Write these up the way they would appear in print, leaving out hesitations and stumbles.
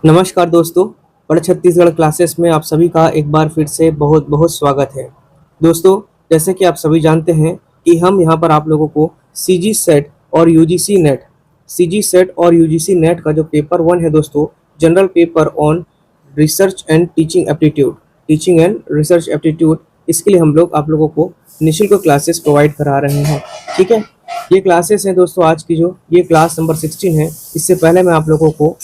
नमस्कार दोस्तों। पढ़ छत्तीसगढ़ क्लासेस में आप सभी का एक बार फिर से बहुत बहुत स्वागत है। दोस्तों, जैसे कि आप सभी जानते हैं कि हम यहाँ पर आप लोगों को सीजी सेट और यूजीसी नेट का जो पेपर वन है दोस्तों, general paper on research and teaching and research aptitude, इसके लिए हम लोग आप लोगों को निःशुल्क क्लासेस प्रोवाइड करा रहे हैं। ठीक है, ये क्लासेस हैं दोस्तों, आज की जो ये क्लास नंबर 16 है। इससे पहले मैं आप लोगों को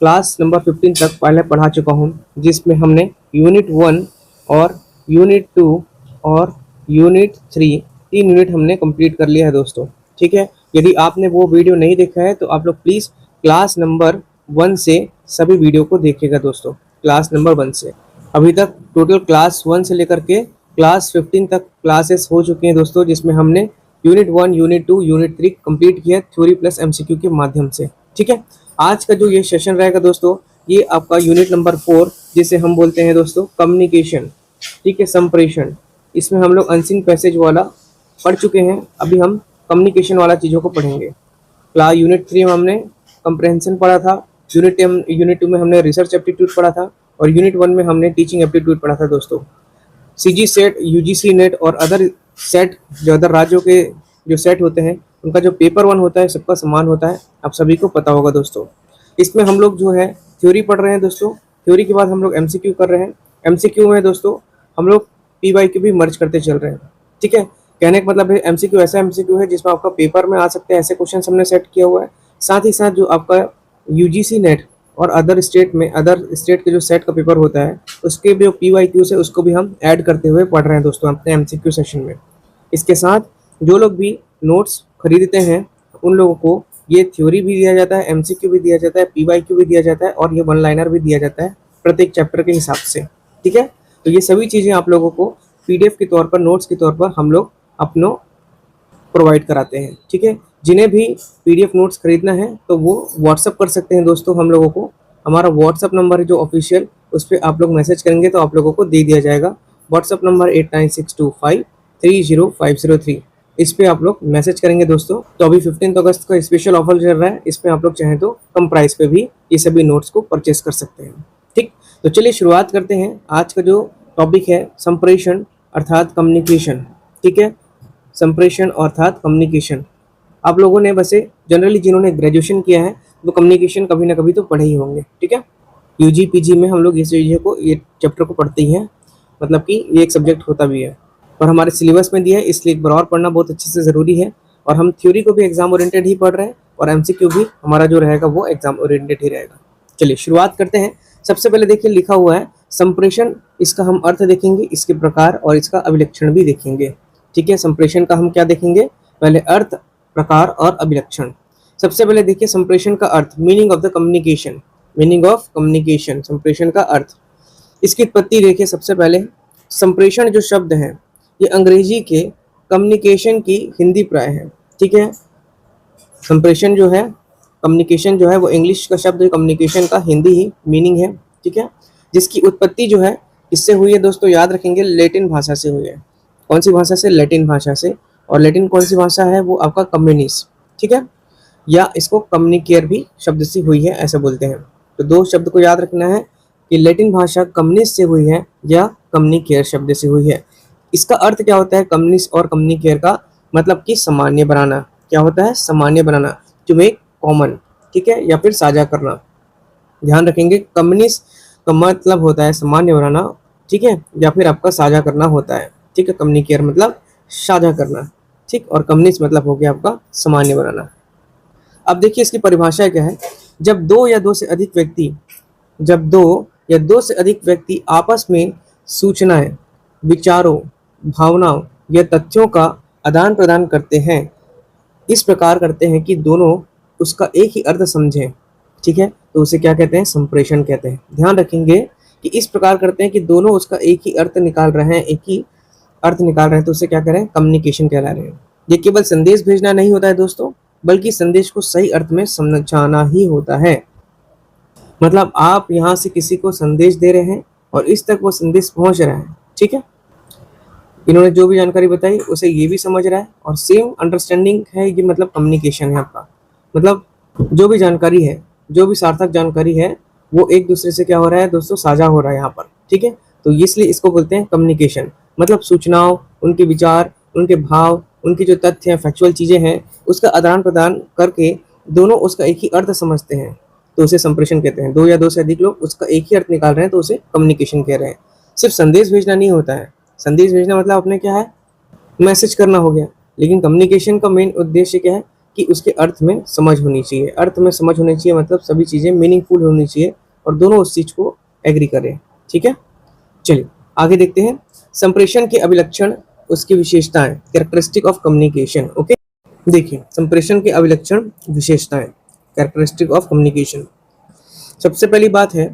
क्लास नंबर 15 तक पहले पढ़ा चुका हूँ, जिसमें हमने यूनिट 1 और यूनिट 2 और यूनिट 3 तीन यूनिट हमने कंप्लीट कर लिया है दोस्तों। ठीक है, यदि आपने वो वीडियो नहीं देखा है तो आप लोग प्लीज़ क्लास नंबर 1 से सभी वीडियो को देखिएगा दोस्तों। क्लास नंबर 1 से अभी तक टोटल क्लास 1 से लेकर के क्लास 15 तक क्लासेस हो चुकी हैं दोस्तों, जिसमें हमने यूनिट 1, यूनिट 2, यूनिट 3 कंप्लीट किया थ्योरी प्लस एमसीक्यू के माध्यम से। ठीक है, आज का जो ये सेशन रहेगा दोस्तों, ये आपका यूनिट नंबर 4, जिसे हम बोलते हैं दोस्तों कम्युनिकेशन। ठीक है, संप्रेषण। इसमें हम लोग अनसीन पैसेज वाला पढ़ चुके हैं, अभी हम कम्युनिकेशन वाला चीज़ों को पढ़ेंगे। क्लास यूनिट 3 में हमने कंप्रहेंशन पढ़ा था, यूनिट 2 में हमने रिसर्च एप्टीट्यूड पढ़ा था, और यूनिट 1 में हमने टीचिंग एप्टीट्यूड पढ़ा था दोस्तों। सीजी सेट, यूजीसी नेट और अदर सेट, जो अदर राज्यों के जो सेट होते हैं, उनका जो पेपर 1 होता है सबका समान होता है, आप सभी को पता होगा दोस्तों। इसमें हम लोग जो है थ्योरी पढ़ रहे हैं दोस्तों। थ्योरी के बाद हम लोग एमसीक्यू कर रहे हैं। एमसीक्यू में दोस्तों हम लोग पीवाईक्यू भी मर्ज करते चल रहे हैं। ठीक है, कहने का मतलब है एमसीक्यू ऐसा एमसीक्यू है जिसमें आपका पेपर में आ सकते हैं, ऐसे क्वेश्चन हमने सेट किया हुआ है। साथ ही साथ जो आपका यूजीसी नेट और अदर स्टेट के जो सेट का पेपर होता है, उसके जो पीवाईक्यू है उसको भी हम ऐड करते हुए पढ़ रहे हैं दोस्तों अपने एमसीक्यू सेशन में। इसके साथ जो लोग भी नोट्स खरीदते हैं उन लोगों को ये थ्योरी भी दिया जाता है, एमसीक्यू भी दिया जाता है, पीवाईक्यू भी दिया जाता है, और ये वन लाइनर भी दिया जाता है प्रत्येक चैप्टर के हिसाब से। ठीक है, तो ये सभी चीज़ें आप लोगों को पीडीएफ के तौर पर, नोट्स के तौर पर हम लोग अपनों प्रोवाइड कराते हैं। ठीक है, जिन्हें भी पीडीएफ नोट्स खरीदना है तो वो व्हाट्सअप कर सकते हैं दोस्तों हम लोगों को। हमारा व्हाट्सअप नंबर है जो ऑफिशियल, उस पर आप लोग मैसेज करेंगे तो आप लोगों को दे दिया जाएगा। व्हाट्सअप नंबर 8962530503, इस पे आप लोग मैसेज करेंगे दोस्तों। तो अभी 15 अगस्त का स्पेशल ऑफर चल रहा है, इसमें आप लोग चाहें तो कम प्राइस पे भी ये सभी नोट्स को परचेस कर सकते हैं। ठीक, तो चलिए शुरुआत करते हैं। आज का जो टॉपिक है संप्रेषण अर्थात कम्युनिकेशन। ठीक है, संप्रेषण अर्थात कम्युनिकेशन। आप लोगों ने वैसे जनरली जिन्होंने ग्रेजुएशन किया है वो कम्युनिकेशन कभी ना कभी तो पढ़े ही होंगे। ठीक है, यूजी पीजी में हम लोग इस चीज़ को, ये चैप्टर को पढ़ते ही हैं, मतलब कि ये एक सब्जेक्ट होता भी है और हमारे सिलेबस में दिया है, इसलिए एक बार और पढ़ना बहुत अच्छे से ज़रूरी है। और हम थ्योरी को भी एग्जाम ओरिएंटेड ही पढ़ रहे हैं और एमसीक्यू भी हमारा जो रहेगा वो एग्जाम ओरिएंटेड ही रहेगा। चलिए शुरुआत करते हैं। सबसे पहले देखिए लिखा हुआ है संप्रेषण, इसका हम अर्थ देखेंगे, इसके प्रकार और इसका अभिलक्षण भी देखेंगे। ठीक है, संप्रेषण का हम क्या देखेंगे, पहले अर्थ, प्रकार और अभिलक्षण। सबसे पहले देखिए संप्रेषण का अर्थ, meaning of the communication. Meaning of communication, संप्रेषण का अर्थ। इसकी उत्पत्ति देखिए। सबसे पहले संप्रेषण जो शब्द है ये अंग्रेजी के कम्युनिकेशन की हिंदी प्राय है। ठीक है, संप्रेषण जो है, कम्युनिकेशन जो है वो इंग्लिश का शब्द है, कम्युनिकेशन का हिंदी ही मीनिंग है। ठीक है, जिसकी उत्पत्ति जो है किससे हुई है दोस्तों, याद रखेंगे लैटिन भाषा से हुई है। कौन सी भाषा से, लैटिन भाषा से। और लैटिन कौन सी भाषा है, वो आपका कम्युनिस। ठीक है, या इसको कम्युनिकेयर भी शब्द से हुई है ऐसा बोलते हैं। तो दो शब्द को याद रखना है कि लैटिन भाषा कम्युनिस्ट से हुई है या कम्युनिकेयर शब्द से हुई है। इसका अर्थ क्या होता है, कम्युनिस्ट और कम्युनिकेयर का मतलब कि सामान्य बनाना। क्या होता है, सामान्य बनाना, टू मेक कॉमन। ठीक है, या फिर साझा करना। ध्यान रखेंगे, कम्युनिस्ट का मतलब होता है सामान्य बनाना, ठीक है, या फिर आपका साझा करना होता है। ठीक है, कम्युनिकेयर मतलब साझा करना। ठीक, और कम्युनिस्ट मतलब हो गया आपका सामान्य बनाना। अब देखिए इसकी परिभाषा क्या है, जब दो या दो से अधिक व्यक्ति आपस में सूचनाएं, विचारों, भावनाओं या तथ्यों का आदान प्रदान करते हैं, इस प्रकार करते हैं कि दोनों उसका एक ही अर्थ समझें। ठीक है, तो उसे क्या कहते हैं, संप्रेषण कहते हैं। ध्यान रखेंगे कि इस प्रकार करते हैं कि दोनों उसका एक ही अर्थ निकाल रहे हैं, तो उसे क्या कह रहे हैं, कम्युनिकेशन कहला रहे हैं। ये केवल संदेश भेजना नहीं होता है दोस्तों, बल्कि संदेश को सही अर्थ में समझाना ही होता है। मतलब आप यहाँ से किसी को संदेश दे रहे हैं और इस तक वो संदेश पहुंच रहा है। ठीक है, इन्होंने जो भी जानकारी बताई उसे ये भी समझ रहा है और सेम अंडरस्टैंडिंग है, ये मतलब कम्युनिकेशन है आपका। मतलब जो भी जानकारी है, जो भी सार्थक जानकारी है, वो एक दूसरे से क्या हो रहा है दोस्तों, साझा हो रहा है यहाँ पर, ठीक है। तो इसलिए इसको बोलते हैं कम्युनिकेशन, मतलब सूचनाओं, उनके विचार, उनके भाव, उनकी जो तथ्य हैं, फैक्चुअल चीज़ें हैं, उसका आदान प्रदान करके दोनों उसका एक ही अर्थ समझते हैं, तो उसे संप्रेषण कहते हैं। दो या दो से अधिक लोग उसका एक ही अर्थ निकाल रहे हैं तो उसे कम्युनिकेशन कह रहे हैं। सिर्फ संदेश भेजना नहीं होता है, संदेश भेजना मतलब अपने क्या है, मैसेज करना हो गया, लेकिन कम्युनिकेशन का मेन उद्देश्य क्या है कि उसके अर्थ में समझ होनी चाहिए। अर्थ में समझ होनी चाहिए मतलब सभी चीज़ें मीनिंगफुल होनी चाहिए और दोनों उस चीज़ को एग्री करें, ठीक है। चलिए आगे देखते हैं संप्रेषण के अभिलक्षण, उसकी विशेषताएं, कैरेक्टरिस्टिक ऑफ कम्युनिकेशन। ओके, देखिए संप्रेषण के अभिलक्षण, विशेषताएं, कैरेक्टरिस्टिक ऑफ कम्युनिकेशन। सबसे पहली बात है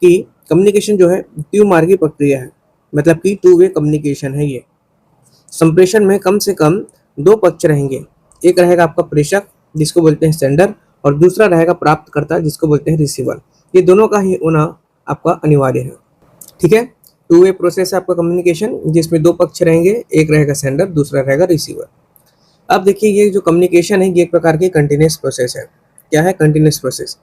कि कम्युनिकेशन जो है द्विमार्गी प्रक्रिया है, मतलब कि टू वे कम्युनिकेशन है ये। संप्रेषण में कम से कम दो पक्ष रहेंगे, एक रहेगा आपका प्रेषक जिसको बोलते हैं सेंडर, और दूसरा रहेगा प्राप्तकर्ता जिसको बोलते हैं रिसीवर। ये दोनों का ही होना आपका अनिवार्य है, ठीक है। टू वे प्रोसेस है आपका कम्युनिकेशन, जिसमें दो पक्ष रहेंगे, एक रहेगा सेंडर, दूसरा रहेगा रिसीवर। अब देखिए ये जो कम्युनिकेशन है ये एक प्रकार की कंटिन्यूस प्रोसेस है। क्या है कंटिन्यूस प्रोसेस?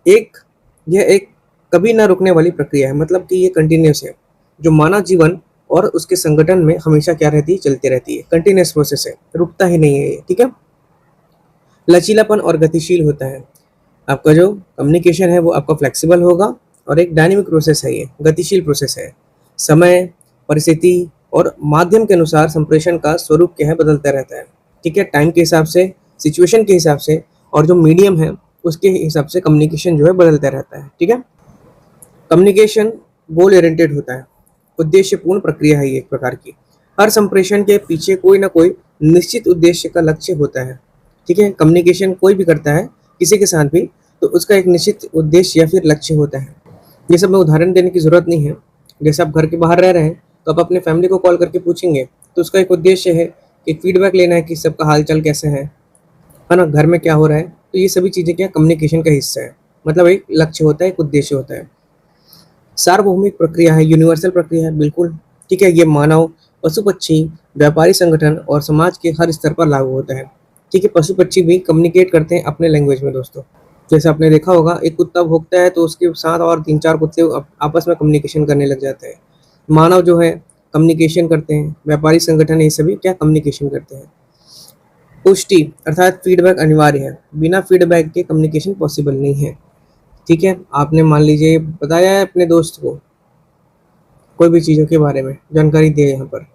यह एक कभी ना रुकने वाली प्रक्रिया है, मतलब कि ये कंटिन्यूस है, जो मानव जीवन और उसके संगठन में हमेशा क्या रहती है, चलती रहती है। कंटिन्यूस प्रोसेस है, रुकता ही नहीं है ये, ठीक है। लचीलापन और गतिशील होता है। आपका जो कम्युनिकेशन है वो आपका फ्लेक्सिबल होगा और एक डायनेमिक प्रोसेस है, ये गतिशील प्रोसेस है। समय, परिस्थिति और माध्यम के अनुसार संप्रेषण का स्वरूप क्या है, बदलता रहता है, ठीक है। टाइम के हिसाब से, सिचुएशन के हिसाब से और जो मीडियम है उसके हिसाब से कम्युनिकेशन जो है बदलता रहता है, ठीक है। कम्युनिकेशन गोल ओरिएंटेड होता है, उद्देश्यपूर्ण प्रक्रिया है ये एक प्रकार की। हर संप्रेषण के पीछे कोई ना कोई निश्चित उद्देश्य का लक्ष्य होता है, ठीक है। कम्युनिकेशन कोई भी करता है किसी के साथ भी, तो उसका एक निश्चित उद्देश्य या फिर लक्ष्य होता है। ये सब में उदाहरण देने की ज़रूरत नहीं है। जैसे आप घर के बाहर रह रहे हैं तो आप अपने फैमिली को कॉल करके पूछेंगे तो उसका एक उद्देश्य है कि फीडबैक लेना है कि सबका हाल चाल कैसे है ना, घर में क्या हो रहा है। तो ये सभी चीज़ें क्या कम्युनिकेशन का हिस्सा है, मतलब एक लक्ष्य होता है, एक उद्देश्य होता है। सार्वभौमिक प्रक्रिया है, यूनिवर्सल प्रक्रिया है, बिल्कुल ठीक है। ये मानव, पशु पक्षी, व्यापारी संगठन और समाज के हर स्तर पर लागू होता है, ठीक है। पशु पक्षी भी कम्युनिकेट करते हैं अपने लैंग्वेज में दोस्तों। जैसे आपने देखा होगा एक कुत्ता भौंकता है तो उसके साथ और 3-4 कुत्ते आपस में कम्युनिकेशन करने लग जाते हैं। मानव जो है कम्युनिकेशन करते हैं, व्यापारी संगठन ये सभी क्या कम्युनिकेशन करते हैं। पुष्टि अर्थात फीडबैक अनिवार्य है, बिना फीडबैक के कम्युनिकेशन पॉसिबल नहीं है, ठीक है। आपने मान लीजिए बताया है अपने दोस्त को कोई भी चीज़ों के बारे में जानकारी दिए यहाँ पर,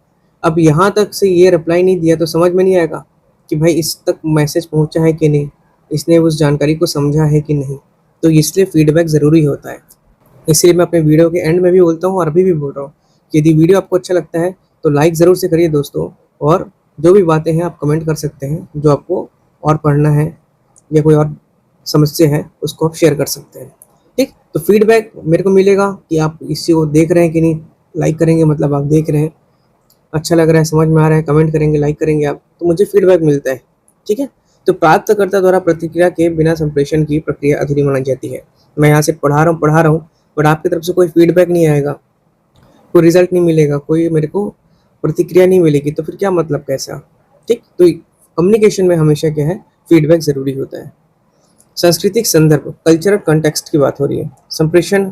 अब यहाँ तक से ये रिप्लाई नहीं दिया तो समझ में नहीं आएगा कि भाई इस तक मैसेज पहुँचा है कि नहीं, इसने उस जानकारी को समझा है कि नहीं। तो इसलिए फीडबैक ज़रूरी होता है। इसलिए मैं अपने वीडियो के एंड में भी बोलता हूँ और अभी भी बोल रहा हूँ कि यदि वीडियो आपको अच्छा लगता है तो लाइक ज़रूर से करिए दोस्तों, और जो भी बातें हैं आप कमेंट कर सकते हैं, जो आपको और पढ़ना है या कोई और समस्या है उसको आप शेयर कर सकते हैं, ठीक। तो फीडबैक मेरे को मिलेगा कि आप इसी को देख रहे हैं कि नहीं। लाइक करेंगे मतलब आप देख रहे हैं, अच्छा लग रहा है, समझ में आ रहा है, कमेंट करेंगे, लाइक करेंगे आप, तो मुझे फीडबैक मिलता है, ठीक है। तो प्राप्तकर्ता द्वारा प्रतिक्रिया के बिना संप्रेषण की प्रक्रिया अधूरी मानी जाती है। मैं यहाँ से पढ़ा रहा हूँ बट आपकी तरफ से कोई फीडबैक नहीं आएगा, कोई रिजल्ट नहीं मिलेगा, कोई मेरे को प्रतिक्रिया नहीं मिलेगी, तो फिर क्या मतलब कैसा, ठीक। तो कम्युनिकेशन में हमेशा क्या है, फीडबैक ज़रूरी होता है। सांस्कृतिक संदर्भ, कल्चरल कॉन्टेक्स्ट की बात हो रही है। संप्रेषण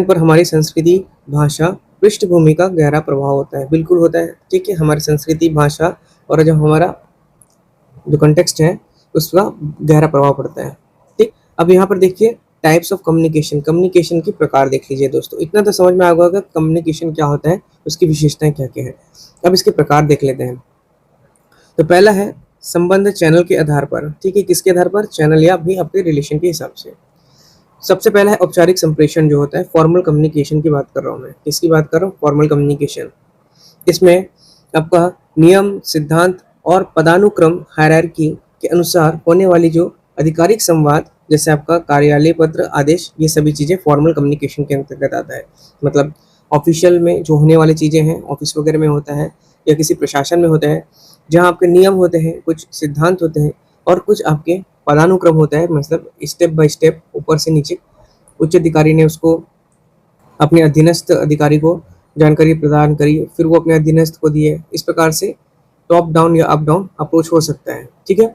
पर हमारी संस्कृति, भाषा, पृष्ठभूमि का गहरा प्रभाव होता है, बिल्कुल होता है, ठीक है। हमारी संस्कृति, भाषा और जो हमारा जो कॉन्टेक्स्ट है उसका गहरा प्रभाव पड़ता है, ठीक। अब यहाँ पर देखिए टाइप्स ऑफ कम्युनिकेशन, कम्युनिकेशन के प्रकार देख लीजिए दोस्तों। इतना तो समझ में आ गया कि कम्युनिकेशन क्या होता है, उसकी विशेषताएं क्या क्या है। अब इसके प्रकार देख लेते हैं। तो पहला है संबंध चैनल के आधार पर, ठीक है। किसके आधार पर? चैनल या भी आपके रिलेशन के हिसाब से। सबसे पहला है औपचारिक संप्रेषण जो होता है, फॉर्मल कम्युनिकेशन की बात कर रहा हूँ मैं। किसकी बात कर रहा हूँ? Formal communication. इसमें आपका नियम, सिद्धांत और पदानुक्रम हायरार्की के अनुसार होने वाली जो आधिकारिक संवाद, जैसे आपका कार्यालय पत्र, आदेश, ये सभी चीज़ें फॉर्मल कम्युनिकेशन के अंतर्गत आता है। मतलब ऑफिशियल में जो होने वाली चीज़ें हैं, ऑफिस वगैरह में होता है या किसी प्रशासन में होता है, जहाँ आपके नियम होते हैं, कुछ सिद्धांत होते हैं और कुछ आपके पदानुक्रम होता है, मतलब स्टेप बाय स्टेप ऊपर से नीचे उच्च अधिकारी ने उसको अपने अधीनस्थ अधिकारी को जानकारी प्रदान करी, फिर वो अपने अधीनस्थ को दिए। इस प्रकार से टॉप डाउन या अप डाउन अप्रोच हो सकता है, ठीक है।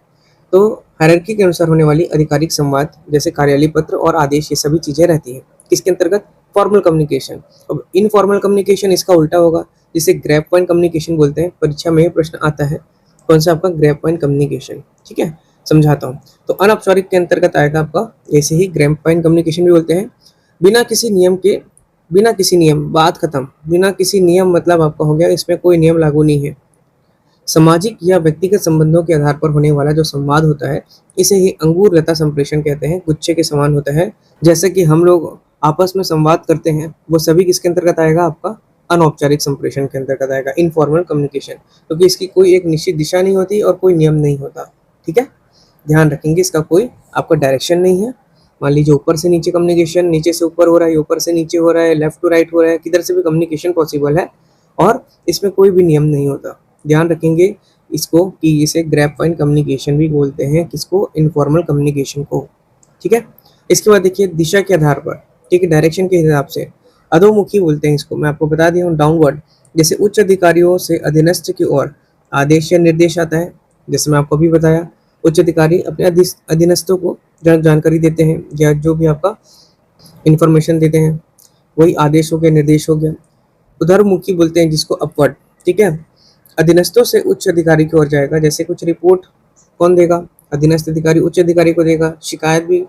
तो हायरार्की के अनुसार होने वाली आधिकारिक संवाद जैसे कार्यालय पत्र और आदेश, ये सभी चीजें रहती हैं किसके अंतर्गत, फॉर्मल कम्युनिकेशन। अब इनफॉर्मल कम्युनिकेशन इसका उल्टा होगा, जिसे ग्रैब पॉइंट कम्युनिकेशन बोलते हैं। परीक्षा में प्रश्न आता है कौन सा आपका, ग्रैब पॉइंट कम्युनिकेशन। ठीक है, समझाता हूँ। तो अनौपचारिक के अंतर्गत आएगा आपका, ऐसे ही ग्रैब पॉइंट कम्युनिकेशन भी बोलते हैं। बिना किसी नियम के, बिना किसी नियम, बात खत्म। बिना किसी नियम मतलब आपका हो गया इसमें कोई नियम लागू नहीं है। सामाजिक या व्यक्तिगत संबंधों के आधार पर होने वाला जो संवाद होता है, इसे ही अंगूर लता संप्रेषण कहते हैं। गुच्छे के समान होता है। जैसे कि हम लोग आपस में संवाद करते हैं, वो सभी किसके अंतर्गत आएगा आपका, अनौपचारिक संप्रेषण के अंतर्गत आएगा, इनफॉर्मल कम्युनिकेशन। क्योंकि इसकी कोई एक निश्चित दिशा नहीं होती और कोई नियम नहीं होता। ठीक है, ध्यान रखेंगे, इसका कोई आपका डायरेक्शन नहीं है। मान लीजिए ऊपर से नीचे कम्युनिकेशन, नीचे से ऊपर हो रहा है, ऊपर से नीचे हो रहा है, लेफ्ट टू राइट हो रहा है, किधर से भी कम्युनिकेशन पॉसिबल है और इसमें कोई भी नियम नहीं होता। ध्यान रखेंगे इसको कि इसे ग्रैब पॉइंट कम्युनिकेशन भी बोलते हैं, किसको, इनफॉर्मल कम्युनिकेशन को। ठीक है, इसके बाद देखिए दिशा के आधार पर, ठीक है, डायरेक्शन के हिसाब से अधोमुखी बोलते हैं इसको। मैं आपको बता दिया हूँ, डाउनवर्ड। जैसे उच्च अधिकारियों से अधीनस्थ की ओर आदेश या निर्देश आता है, जैसे मैं आपको अभी बताया, उच्च अधिकारी अपने अधीनस्थों को जानकारी देते हैं या जो भी आपका इंफॉर्मेशन देते हैं, वही आदेश हो गया, निर्देश हो गया। उधरमुखी बोलते हैं जिसको, अपवर्ड। ठीक है, अधीनस्थों से उच्च अधिकारी की ओर जाएगा। जैसे कुछ रिपोर्ट कौन देगा, अधीनस्थ अधिकारी उच्च अधिकारी को देगा। शिकायत भी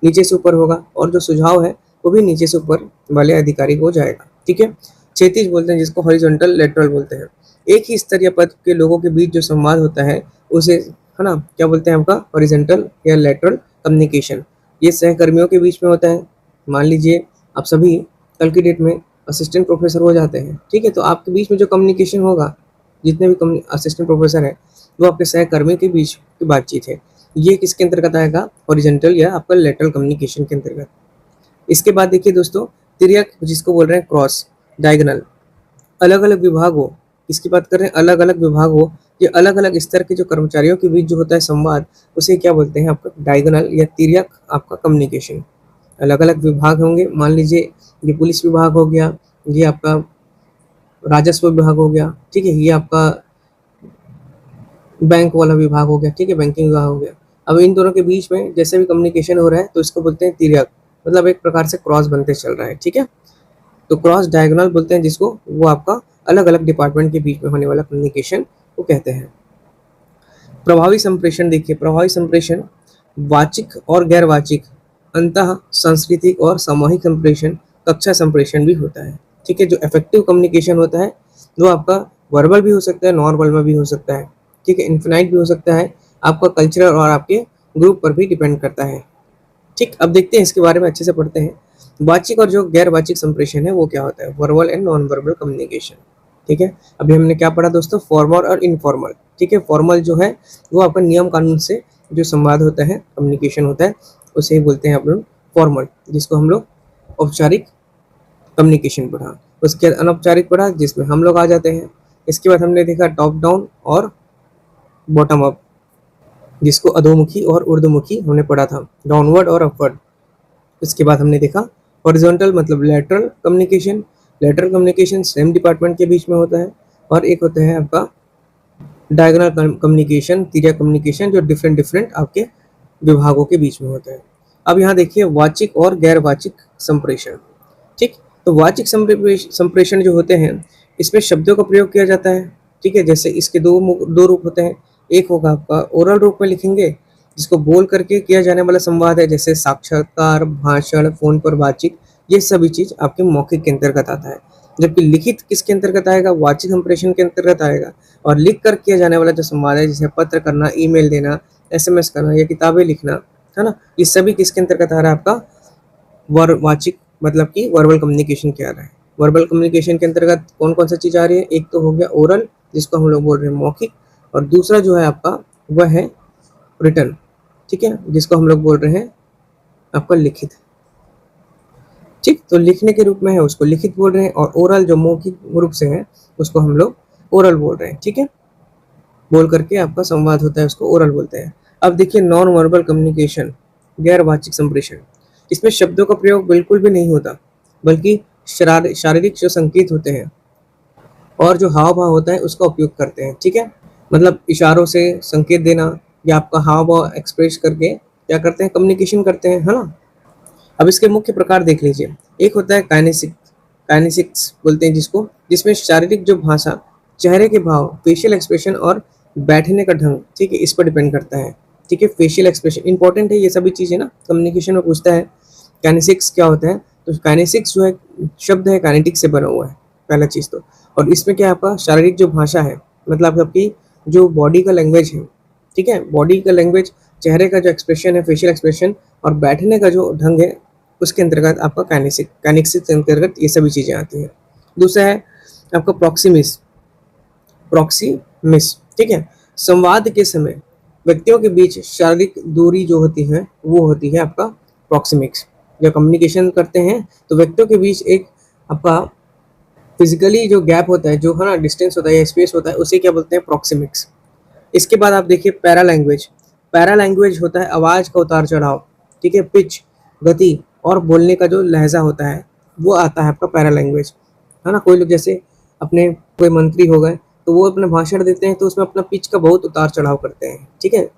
नीचे से ऊपर होगा और जो सुझाव है वो भी नीचे से ऊपर वाले अधिकारी को जाएगा। ठीक है, क्षैतिज बोलते हैं जिसको, हॉरिजॉन्टल, लेटरल बोलते हैं। एक ही स्तर या पद के लोगों के बीच जो संवाद होता है उसे, है ना, क्या बोलते हैं आपका, हॉरिजॉन्टल या लेटरल कम्युनिकेशन। ये सहकर्मियों के बीच में होता है। मान लीजिए आप सभी कल की डेट में असिस्टेंट प्रोफेसर हो जाते हैं। ठीक है, तो आपके बीच में जो कम्युनिकेशन होगा, जितने भी असिस्टेंट प्रोफेसर है, वो आपके सहकर्मी के बीच की बातचीत है। ये किसके अंतर्गत आएगा, हॉरिजॉन्टल या आपका लेटरल कम्युनिकेशन के अंतर्गत। इसके बाद देखिए दोस्तों, तिर्यक जिसको बोल रहे हैं क्रॉस, डायगोनल। अलग अलग विभाग हो, किसकी बात कर रहे हैं, अलग अलग विभाग हो, ये अलग अलग स्तर के जो कर्मचारियों के बीच जो होता है संवाद, उसे क्या बोलते हैं आपका, डायगोनल या तिर्यक आपका कम्युनिकेशन। अलग अलग विभाग होंगे, मान लीजिए ये पुलिस विभाग हो गया, ये आपका राजस्व विभाग हो गया। ठीक है, ये आपका बैंक वाला विभाग हो गया। ठीक है, बैंकिंग विभाग हो गया। अब इन दोनों के बीच में जैसे भी कम्युनिकेशन हो रहा है तो इसको बोलते हैं तिर्यक, मतलब एक प्रकार से क्रॉस बनते चल रहा है। ठीक है, तो क्रॉस डायगोनल बोलते हैं जिसको, वो आपका अलग अलग डिपार्टमेंट के बीच में होने वाला कम्युनिकेशन को कहते हैं। प्रभावी संप्रेषण देखिए, प्रभावी संप्रेषण वाचिक और गैर वाचिक, अंतः सांस्कृतिक और सामूहिक संप्रेषण, कक्षा संप्रेषण भी होता है। ठीक है, जो इफेक्टिव कम्युनिकेशन होता है वो आपका वर्बल भी हो सकता है, नॉन वर्बल भी हो सकता है। ठीक है, इन्फिनाइट भी हो सकता है, आपका कल्चरल और आपके ग्रुप पर भी डिपेंड करता है। ठीक, अब देखते हैं इसके बारे में, अच्छे से पढ़ते हैं। वाचिक और जो गैर वाचिक संप्रेषण है वो क्या होता है, verbal and non verbal communication. ठीक है, अभी हमने क्या पढ़ा दोस्तों, फॉर्मल और इनफॉर्मल। ठीक है, फॉर्मल जो है वो आपका नियम कानून से जो संवाद होता है, कम्युनिकेशन होता है, उसे ही बोलते हैं आप लोग फॉर्मल, जिसको हम लोग औपचारिक कम्युनिकेशन पढ़ा। उसके बाद अनौपचारिक पढ़ा, जिसमें हम लोग आ जाते हैं। इसके बाद हमने देखा टॉप डाउन और बॉटम अप, जिसको अधोमुखी और ऊर्ध्वमुखी हमने पढ़ा था, डाउनवर्ड और अपवर्ड। इसके बाद हमने देखा हॉरिजॉन्टल मतलब lateral communication. Lateral communication same department के बीच में होता है। और एक होता है आपका डायगोनल कम्युनिकेशन, तिर्यक कम्युनिकेशन, जो डिफरेंट डिफरेंट आपके विभागों के बीच में होता है। अब यहाँ देखिए वाचिक और गैर वाचिक संप्रेषण। ठीक, तो वाचिक संप्रेषण जो होते हैं, इसमें शब्दों का प्रयोग किया जाता है। ठीक है, जैसे इसके दो रूप होते हैं। एक होगा आपका ओरल रूप में लिखेंगे, जिसको बोल करके किया जाने वाला संवाद है, जैसे साक्षात्कार, भाषण, फोन पर बातचीत, ये सभी चीज आपके मौखिक के अंतर्गत आता है। जबकि लिखित किसके अंतर्गत आएगा, वाचिक संप्रेषण के अंतर्गत आएगा। और लिख कर किया जाने वाला जो संवाद है, जैसे पत्र करना, ईमेल देना, एसएमएस करना या किताबें लिखना, है ना, ये सभी किसके अंतर्गत आ रहा है, आपका वाचिक मतलब कि वर्बल कम्युनिकेशन क्या आ रहा है। वर्बल कम्युनिकेशन के अंतर्गत कौन कौन सा चीज आ रही है, एक तो हो गया ओरल, जिसको हम लोग बोल रहे हैं मौखिक, और दूसरा जो है आपका वह है रिटन। ठीक है, जिसको हम लोग बोल रहे हैं आपका लिखित। ठीक, तो लिखने के रूप में है उसको लिखित बोल रहे हैं, और ओरल जो मौखिक रूप से है उसको हम लोग ओरल बोल रहे हैं। ठीक है, बोल करके आपका संवाद होता है उसको ओरल बोलते हैं। अब देखिए नॉन वर्बल कम्युनिकेशन, गैर वाचिक संप्रेषण। इसमें शब्दों का प्रयोग बिल्कुल भी नहीं होता, बल्कि शारीरिक जो संकेत होते हैं और जो हाव भाव होता है उसका उपयोग करते हैं। ठीक है, मतलब इशारों से संकेत देना, या आपका हाव भाव एक्सप्रेस करके क्या करते हैं, कम्युनिकेशन करते हैं, है ना। अब इसके मुख्य प्रकार देख लीजिए। एक होता है काइनेसिक्स बोलते हैं जिसको, जिसमें शारीरिक जो भाषा, चेहरे के भाव, फेशियल एक्सप्रेशन और बैठने का ढंग, ठीक है, इस पर डिपेंड करता है। ठीक है, फेशियल एक्सप्रेशन इंपॉर्टेंट है, ये सभी चीज़ें ना कम्युनिकेशन में पूछता है। काइनेसिक्स क्या होता है, तो काइनेसिक्स जो है शब्द है काइनेटिक से बना हुआ है, पहला चीज़ तो। और इसमें क्या है, आपका शारीरिक जो भाषा है, मतलब आपकी जो बॉडी का लैंग्वेज है, ठीक है, बॉडी का लैंग्वेज, चेहरे का जो एक्सप्रेशन है, फेशियल एक्सप्रेशन, और बैठने का जो ढंग है, उसके अंतर्गत आपका काइनेसिक्स के अंतर्गत ये सभी चीज़ें आती हैं। दूसरा है आपका प्रॉक्सिमिस, ठीक है, संवाद के समय व्यक्तियों के बीच शारीरिक दूरी जो होती है वो होती है आपका प्रॉक्सिमिक्स। जब कम्युनिकेशन करते हैं तो व्यक्तियों के बीच एक आपका फिजिकली जो गैप होता है, जो है ना डिस्टेंस होता है या स्पेस होता है, उसे क्या बोलते हैं, प्रॉक्सिमिक्स। इसके बाद आप देखिए पैरा लैंग्वेज होता है आवाज़ का उतार चढ़ाव, ठीक है, पिच, गति और बोलने का जो लहजा होता है वो आता है आपका पैरा लैंग्वेज, है ना। कोई लोग जैसे अपने कोई मंत्री हो गए तो वो अपना भाषण देते हैं तो उसमें अपना पिच का बहुत उतार चढ़ाव करते हैं, ठीक है।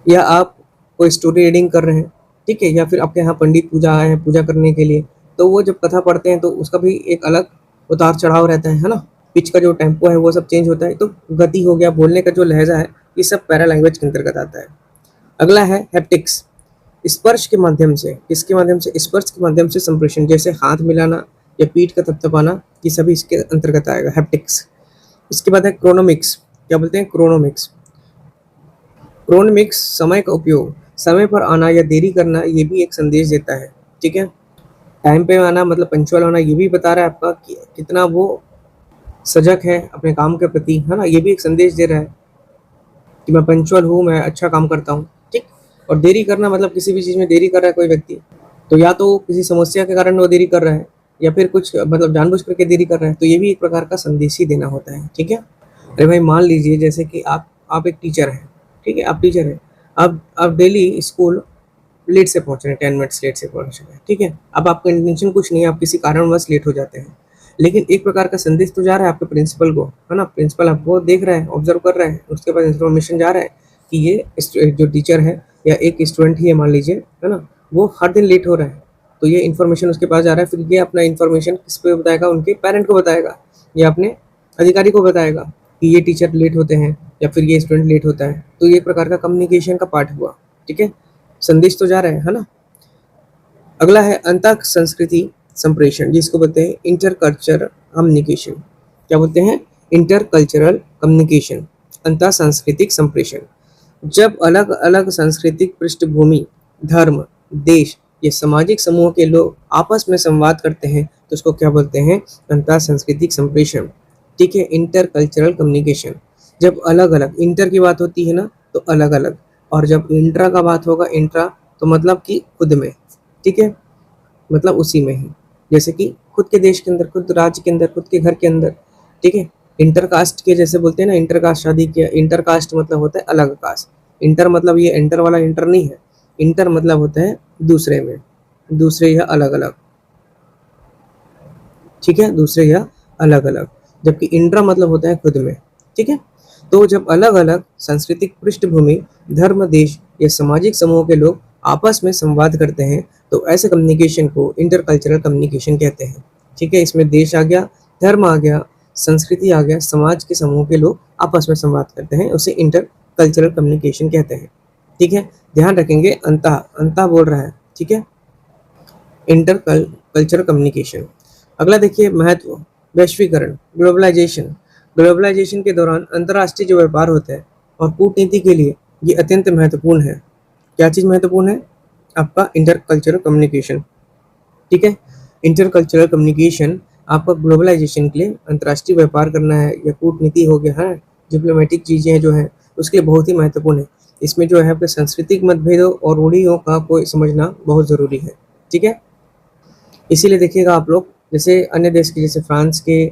या आप कोई स्टोरी रीडिंग कर रहे हैं, ठीक है, या फिर आपके यहाँ पंडित पूजा आए हैं पूजा करने के लिए, तो वो जब कथा पढ़ते हैं तो उसका भी एक अलग उतार चढ़ाव रहता है ना। पिच का जो टेम्पो है वो सब चेंज होता है, तो गति हो गया, बोलने का जो लहजा है, ये सब पैरा लैंग्वेज के अंतर्गत आता है। अगला है हैप्टिक्स, स्पर्श के माध्यम से, किसके माध्यम से, स्पर्श के माध्यम से संप्रेषण, जैसे हाथ मिलाना या पीठ का थपथपाना, ये सभी इसके अंतर्गत आएगा, हैप्टिक्स। इसके बाद है क्रोनोमिक्स, क्या बोलते हैं, क्रोनोमिक्स समय का उपयोग, समय पर आना या देरी करना, ये भी एक संदेश देता है, ठीक है। टाइम पे आना मतलब पंक्चुअल होना, ये भी बता रहा है आपका कि कितना वो सजग है अपने काम के प्रति, है ना, ये भी एक संदेश दे रहा है कि मैं पंक्चुअल हूँ, मैं अच्छा काम करता हूँ, ठीक। और देरी करना मतलब किसी भी चीज़ में देरी कर रहा है कोई व्यक्ति, तो या तो किसी समस्या के कारण वो देरी कर रहा है या फिर कुछ मतलब जानबूझ करके देरी कर रहा है, तो ये भी एक प्रकार का संदेश ही देना होता है, ठीक है। अरे भाई मान लीजिए जैसे कि आप एक टीचर हैं, ठीक है, आप टीचर हैं, आप डेली स्कूल लेट से पहुंच रहे हैं, 10 मिनट्स लेट से पहुंच रहे हैं, ठीक है। अब आपका इंटेंशन कुछ नहीं है, आप किसी कारणवश लेट हो जाते हैं, लेकिन एक प्रकार का संदेश तो जा रहा है आपके प्रिंसिपल को, है ना। प्रिंसिपल आपको देख रहा है, ऑब्जर्व कर रहा है, उसके बाद इन्फॉर्मेशन जा रहा है कि ये जो टीचर है या एक स्टूडेंट ही है मान लीजिए, है ना, वो हर दिन लेट हो रहा है, तो ये इन्फॉर्मेशन उसके पास जा रहा है। फिर ये अपना इन्फॉर्मेशन किस पे बताएगा, उनके पेरेंट को बताएगा या अपने अधिकारी को बताएगा कि ये टीचर लेट होते हैं या फिर ये स्टूडेंट लेट होता है, तो ये एक प्रकार का कम्युनिकेशन का पार्ट हुआ, ठीक है, संदेश तो जा रहा है ना। अगला है अंतः संस्कृति संप्रेषण, जिसको बोलते हैं इंटरकल्चरल कम्युनिकेशन, क्या बोलते हैं, इंटरकल्चरल कम्युनिकेशन, अंतः सांस्कृतिक संप्रेषण। जब अलग अलग सांस्कृतिक पृष्ठभूमि, धर्म, देश या सामाजिक समूह के लोग आपस में संवाद करते हैं तो उसको क्या बोलते हैं, अंतः सांस्कृतिक संप्रेषण, ठीक है, इंटरकल्चरल कम्युनिकेशन। जब अलग अलग, इंटर की बात होती है ना तो अलग अलग, और जब इंट्रा का बात होगा, इंट्रा तो मतलब कि खुद में, ठीक है, मतलब उसी में ही, जैसे कि खुद के देश के अंदर, खुद राज्य के अंदर, खुद के घर के अंदर, ठीक है। इंटरकास्ट के जैसे बोलते हैं ना, इंटरकास्ट शादी किया, इंटरकास्ट मतलब होता है अलग कास्ट। इंटर मतलब ये इंटर वाला इंटर नहीं है, इंटर मतलब होता है दूसरे में, दूसरे या अलग अलग, ठीक है, दूसरे या अलग अलग, जबकि इंट्रा मतलब होता है खुद में, ठीक है। तो जब अलग अलग सांस्कृतिक पृष्ठभूमि, धर्म, देश या सामाजिक समूह के लोग आपस में संवाद करते हैं तो ऐसे कम्युनिकेशन को इंटरकल्चरल कम्युनिकेशन कहते हैं, ठीक है। इसमें देश आ गया, धर्म आ गया, संस्कृति आ गया, समाज के समूह के लोग आपस में संवाद करते हैं, उसे इंटरकल्चरल कम्युनिकेशन कहते हैं, ठीक है। ध्यान रखेंगे अंतः, अंतः बोल रहा है, ठीक है, इंटरकल्चरल कम्युनिकेशन। अगला देखिए महत्व, वैश्वीकरण, ग्लोबलाइजेशन। ग्लोबलाइजेशन के दौरान अंतर्राष्ट्रीय जो व्यापार होता है और कूटनीति के लिए ये अत्यंत महत्वपूर्ण है। क्या चीज़ महत्वपूर्ण है, आपका इंटरकल्चरल कम्युनिकेशन, ठीक है। इंटरकल्चरल कम्युनिकेशन आपका ग्लोबलाइजेशन के लिए, अंतर्राष्ट्रीय व्यापार करना है या कूटनीति हो गया है, डिप्लोमेटिक चीज़ें जो हैं उसके लिए बहुत ही महत्वपूर्ण है। इसमें जो है आपके सांस्कृतिक मतभेदों और रूढ़ियों का कोई समझना बहुत ज़रूरी है, ठीक है। इसीलिए देखिएगा आप लोग, जैसे अन्य देश के, जैसे फ्रांस के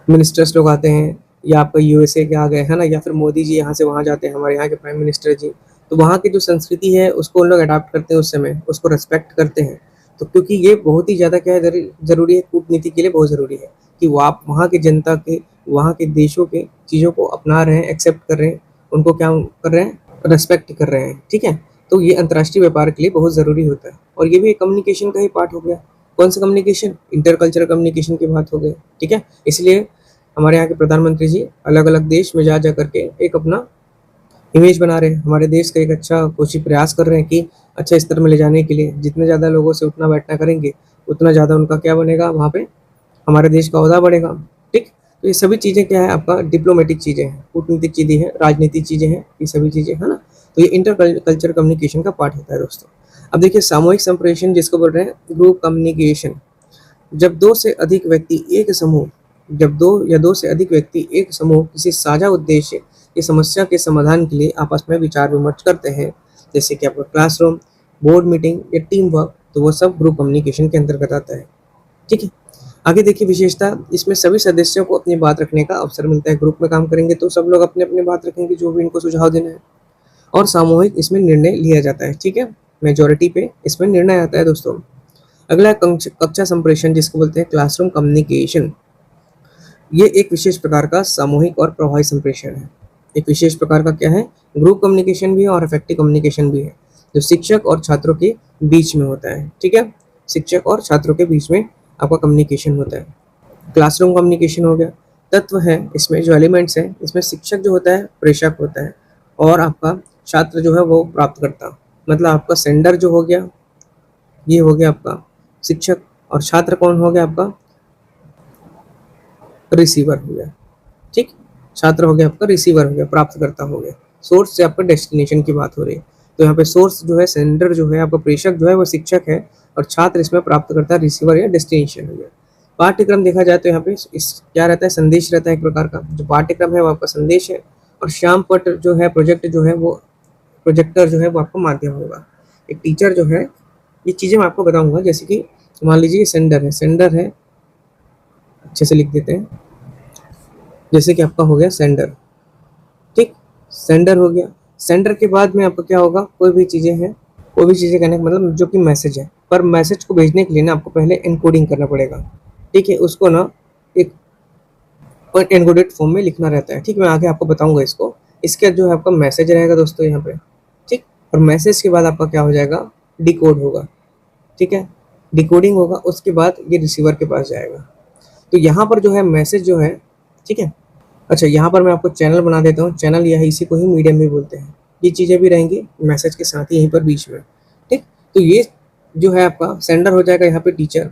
मिनिस्टर्स लोग आते हैं या आपका यूएसए के आ गए, है ना, या फिर मोदी जी यहाँ से वहाँ जाते हैं, हमारे यहाँ के प्राइम मिनिस्टर जी, तो वहाँ की जो संस्कृति है उसको उन लोग अडॉप्ट करते हैं, उस समय उसको रेस्पेक्ट करते हैं। तो क्योंकि ये बहुत ही ज़्यादा क्या है, ज़रूरी है, कूटनीति के लिए बहुत ज़रूरी है कि वो आप वहाँ की जनता के, वहाँ के देशों के चीज़ों को अपना रहे हैं, एक्सेप्ट कर रहे हैं, उनको क्या कर रहे हैं, रेस्पेक्ट कर रहे हैं, ठीक है। तो ये अंतर्राष्ट्रीय व्यापार के लिए बहुत ज़रूरी होता है, और ये भी कम्युनिकेशन का ही पार्ट हो गया। कौन सा कम्युनिकेशन, इंटरकल्चरल कम्युनिकेशन की बात हो गई, ठीक है। इसलिए हमारे यहाँ के प्रधानमंत्री जी अलग अलग देश में जा करके एक अपना इमेज बना रहे हैं, हमारे देश का एक अच्छा कोशिश प्रयास कर रहे हैं कि अच्छा स्तर में ले जाने के लिए जितने ज़्यादा लोगों से उठना बैठना करेंगे उतना ज़्यादा उनका क्या बनेगा, वहाँ पे हमारे देश का ओहदा बढ़ेगा, ठीक। तो ये सभी चीज़ें क्या है, आपका डिप्लोमेटिक चीज़ें हैं, कूटनीतिक चीज़ें हैं, राजनीतिक चीज़ें हैं, ये सभी चीज़ें है ना। तो ये इंटर कल्चर कम्युनिकेशन का पार्ट होता है दोस्तों। अब देखिए सामूहिक संप्रेषण जिसको बोल रहे हैं ग्रुप कम्युनिकेशन, जब दो से अधिक व्यक्ति एक समूह जब दो या दो से अधिक व्यक्ति एक समूह किसी साझा उद्देश्य की समस्या के समाधान के लिए आपस में विचार विमर्श करते हैं, जैसे कि आपका क्लासरूम, बोर्ड मीटिंग या टीम वर्क, तो वो सब ग्रुप कम्युनिकेशन के अंतर्गत आता है, ठीक है। आगे देखिए विशेषता, इसमें सभी सदस्यों को अपनी बात रखने का अवसर मिलता है। ग्रुप में काम करेंगे तो सब लोग अपने अपने बात रखेंगे जो भी इनको सुझाव देना है, और सामूहिक इसमें निर्णय लिया जाता है, ठीक है। मेजोरिटी पे इसमें निर्णय आता है दोस्तों। अगला कक्षा संप्रेषण जिसको बोलते हैं क्लासरूम कम्युनिकेशन, ये एक विशेष प्रकार का सामूहिक और प्रभावी संप्रेषण है। एक विशेष प्रकार का क्या है, ग्रुप कम्युनिकेशन भी है और इफेक्टिव कम्युनिकेशन भी है, जो शिक्षक और छात्रों के बीच में होता है, ठीक है। शिक्षक और छात्रों के बीच में आपका कम्युनिकेशन होता है। क्लासरूम कम्युनिकेशन हो गया, तत्व है इसमें जो एलिमेंट्स हैं, इसमें शिक्षक जो होता है प्रेषक होता है, और आपका छात्र जो है वो प्राप्त करता, मतलब आपका सेंडर जो हो गया, ये हो गया आपका शिक्षक, और छात्र कौन हो गया, आपका रिसीवर हो गया, ठीक। छात्र हो गया आपका रिसीवर हो गया, प्राप्तकर्ता हो गया। सोर्स से आपका डेस्टिनेशन की बात हो रही है, तो यहाँ पे सोर्स जो है, सेंडर जो है, आपका प्रेषक जो है वो शिक्षक है, और छात्र इसमें प्राप्तकर्ता रिसीवर या डेस्टिनेशन हो गया। पाठ्यक्रम देखा जाए तो यहाँ पे इस क्या रहता है, संदेश रहता है एक प्रकार का, जो पाठ्यक्रम है वो आपका संदेश है, और श्याम पट जो है प्रोजेक्ट जो है वो प्रोजेक्टर जो है वो आपका माध्यम होगा। एक टीचर जो है, ये चीज़ें मैं आपको बताऊंगा, जैसे कि मान लीजिए सेंडर है, अच्छे से लिख देते हैं, जैसे कि आपका हो गया सेंडर, ठीक। सेंडर हो गया, सेंडर के बाद में आपका क्या होगा, कोई भी चीज़ें हैं, कोई भी चीज़ें करने का मतलब जो कि मैसेज है, पर मैसेज को भेजने के लिए ना आपको पहले एनकोडिंग करना पड़ेगा, ठीक है। उसको ना एक एनकोडेड फॉर्म में लिखना रहता है, ठीक। मैं आगे आपको बताऊंगा इसको। इसके जो है आपका मैसेज रहेगा दोस्तों यहाँ पे, ठीक। और मैसेज के बाद आपका क्या हो जाएगा, डिकोड होगा, ठीक है। डिकोडिंग होगा, उसके बाद ये रिसीवर के पास जाएगा। तो यहाँ पर जो है मैसेज जो है, ठीक है। अच्छा, यहाँ पर मैं आपको चैनल बना देता हूँ, चैनल यह इसी को ही मीडियम भी बोलते हैं। ये चीज़ें भी रहेंगी मैसेज के साथ ही यहीं पर बीच में, ठीक। तो ये जो है आपका सेंडर हो जाएगा यहाँ पे टीचर,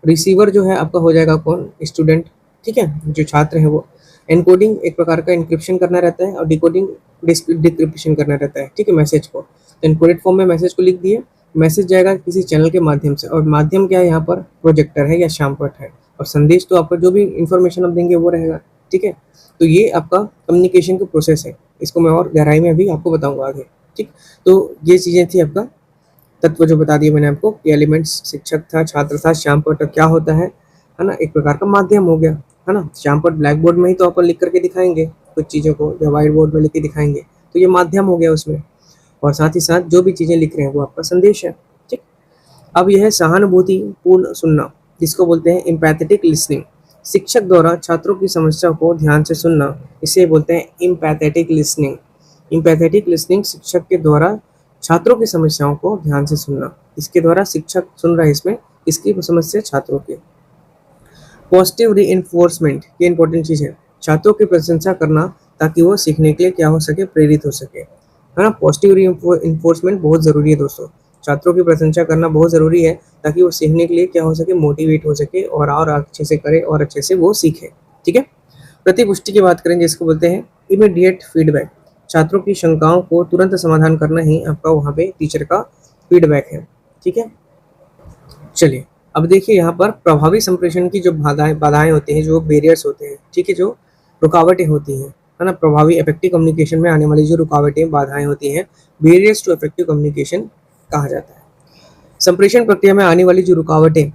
रिसीवर जो है आपका हो जाएगा कौन, स्टूडेंट, ठीक है, जो छात्र है वो। एनकोडिंग एक प्रकार का इंक्रिप्शन करना रहता है, और डिकोडिंग डिक्रिप्शन करना रहता है, ठीक है, मैसेज को। एनकोडेड फॉर्म में मैसेज को लिख दिए, मैसेज जाएगा किसी चैनल के माध्यम से, और माध्यम क्या है यहाँ पर, प्रोजेक्टर है या श्यामपट है, और संदेश तो आपका जो भी इंफॉर्मेशन आप देंगे वो रहेगा, ठीक है। तो ये आपका कम्युनिकेशन का प्रोसेस है, इसको मैं और गहराई में अभी आपको बताऊंगा आगे, ठीक। तो ये चीज़ें थी आपका तत्व जो बता दिए मैंने आपको कि एलिमेंट्स, शिक्षक था, छात्र था, श्यामपट क्या होता है ना, एक प्रकार का माध्यम हो गया, है ना। श्यामपट ब्लैक बोर्ड में ही तो अपन लिख करके दिखाएंगे कुछ चीज़ों को, या व्हाइट बोर्ड में लिख के दिखाएंगे, तो ये माध्यम हो गया उसमें, और साथ ही साथ जो भी चीज़ें लिख रहे हैं वो आपका संदेश है, ठीक। अब यह है सहानुभूति पूर्ण सुनना, जिसको बोलते हैं एम्पैथेटिक लिसनिंग। शिक्षक द्वारा छात्रों की समस्या को ध्यान से सुनना, इसे बोलते हैं एम्पैथेटिक लिसनिंग। एम्पैथेटिक लिसनिंग शिक्षक के द्वारा छात्रों की समस्याओं को ध्यान से सुनना, इसके द्वारा शिक्षक सुन रहा है इसमें इसकी समस्या छात्रों की। पॉजिटिव रीइंफोर्समेंट, ये इंपॉर्टेंट चीज़ है, छात्रों की प्रशंसा करना ताकि वो सीखने के लिए क्या हो सके, प्रेरित हो सके, है ना। पॉजिटिव रीइंफोर्समेंट बहुत ज़रूरी है दोस्तों, छात्रों की प्रशंसा करना बहुत ज़रूरी है ताकि वो सीखने के लिए क्या हो सके, मोटिवेट हो सके, और अच्छे से करे और अच्छे से वो सीखे, ठीक है। प्रतिपुष्टि की बात करें जिसको बोलते हैं इमीडिएट फीडबैक, छात्रों की शंकाओं को तुरंत समाधान करना ही आपका वहाँ पे टीचर का फीडबैक है, ठीक है। चलिए अब देखिए यहाँ पर प्रभावी संप्रेषण की जो बाधाएं होती हैं, जो बैरियर्स होते हैं, ठीक है, जो रुकावटें होती हैं, है ना। प्रभावी इफेक्टिव कम्युनिकेशन में आने वाली जो रुकावटें, बाधाएं होती हैं, बैरियर्स टू इफेक्टिव कम्युनिकेशन कहा जाता है। संप्रेषण प्रक्रिया में आने वाली जो रुकावटें,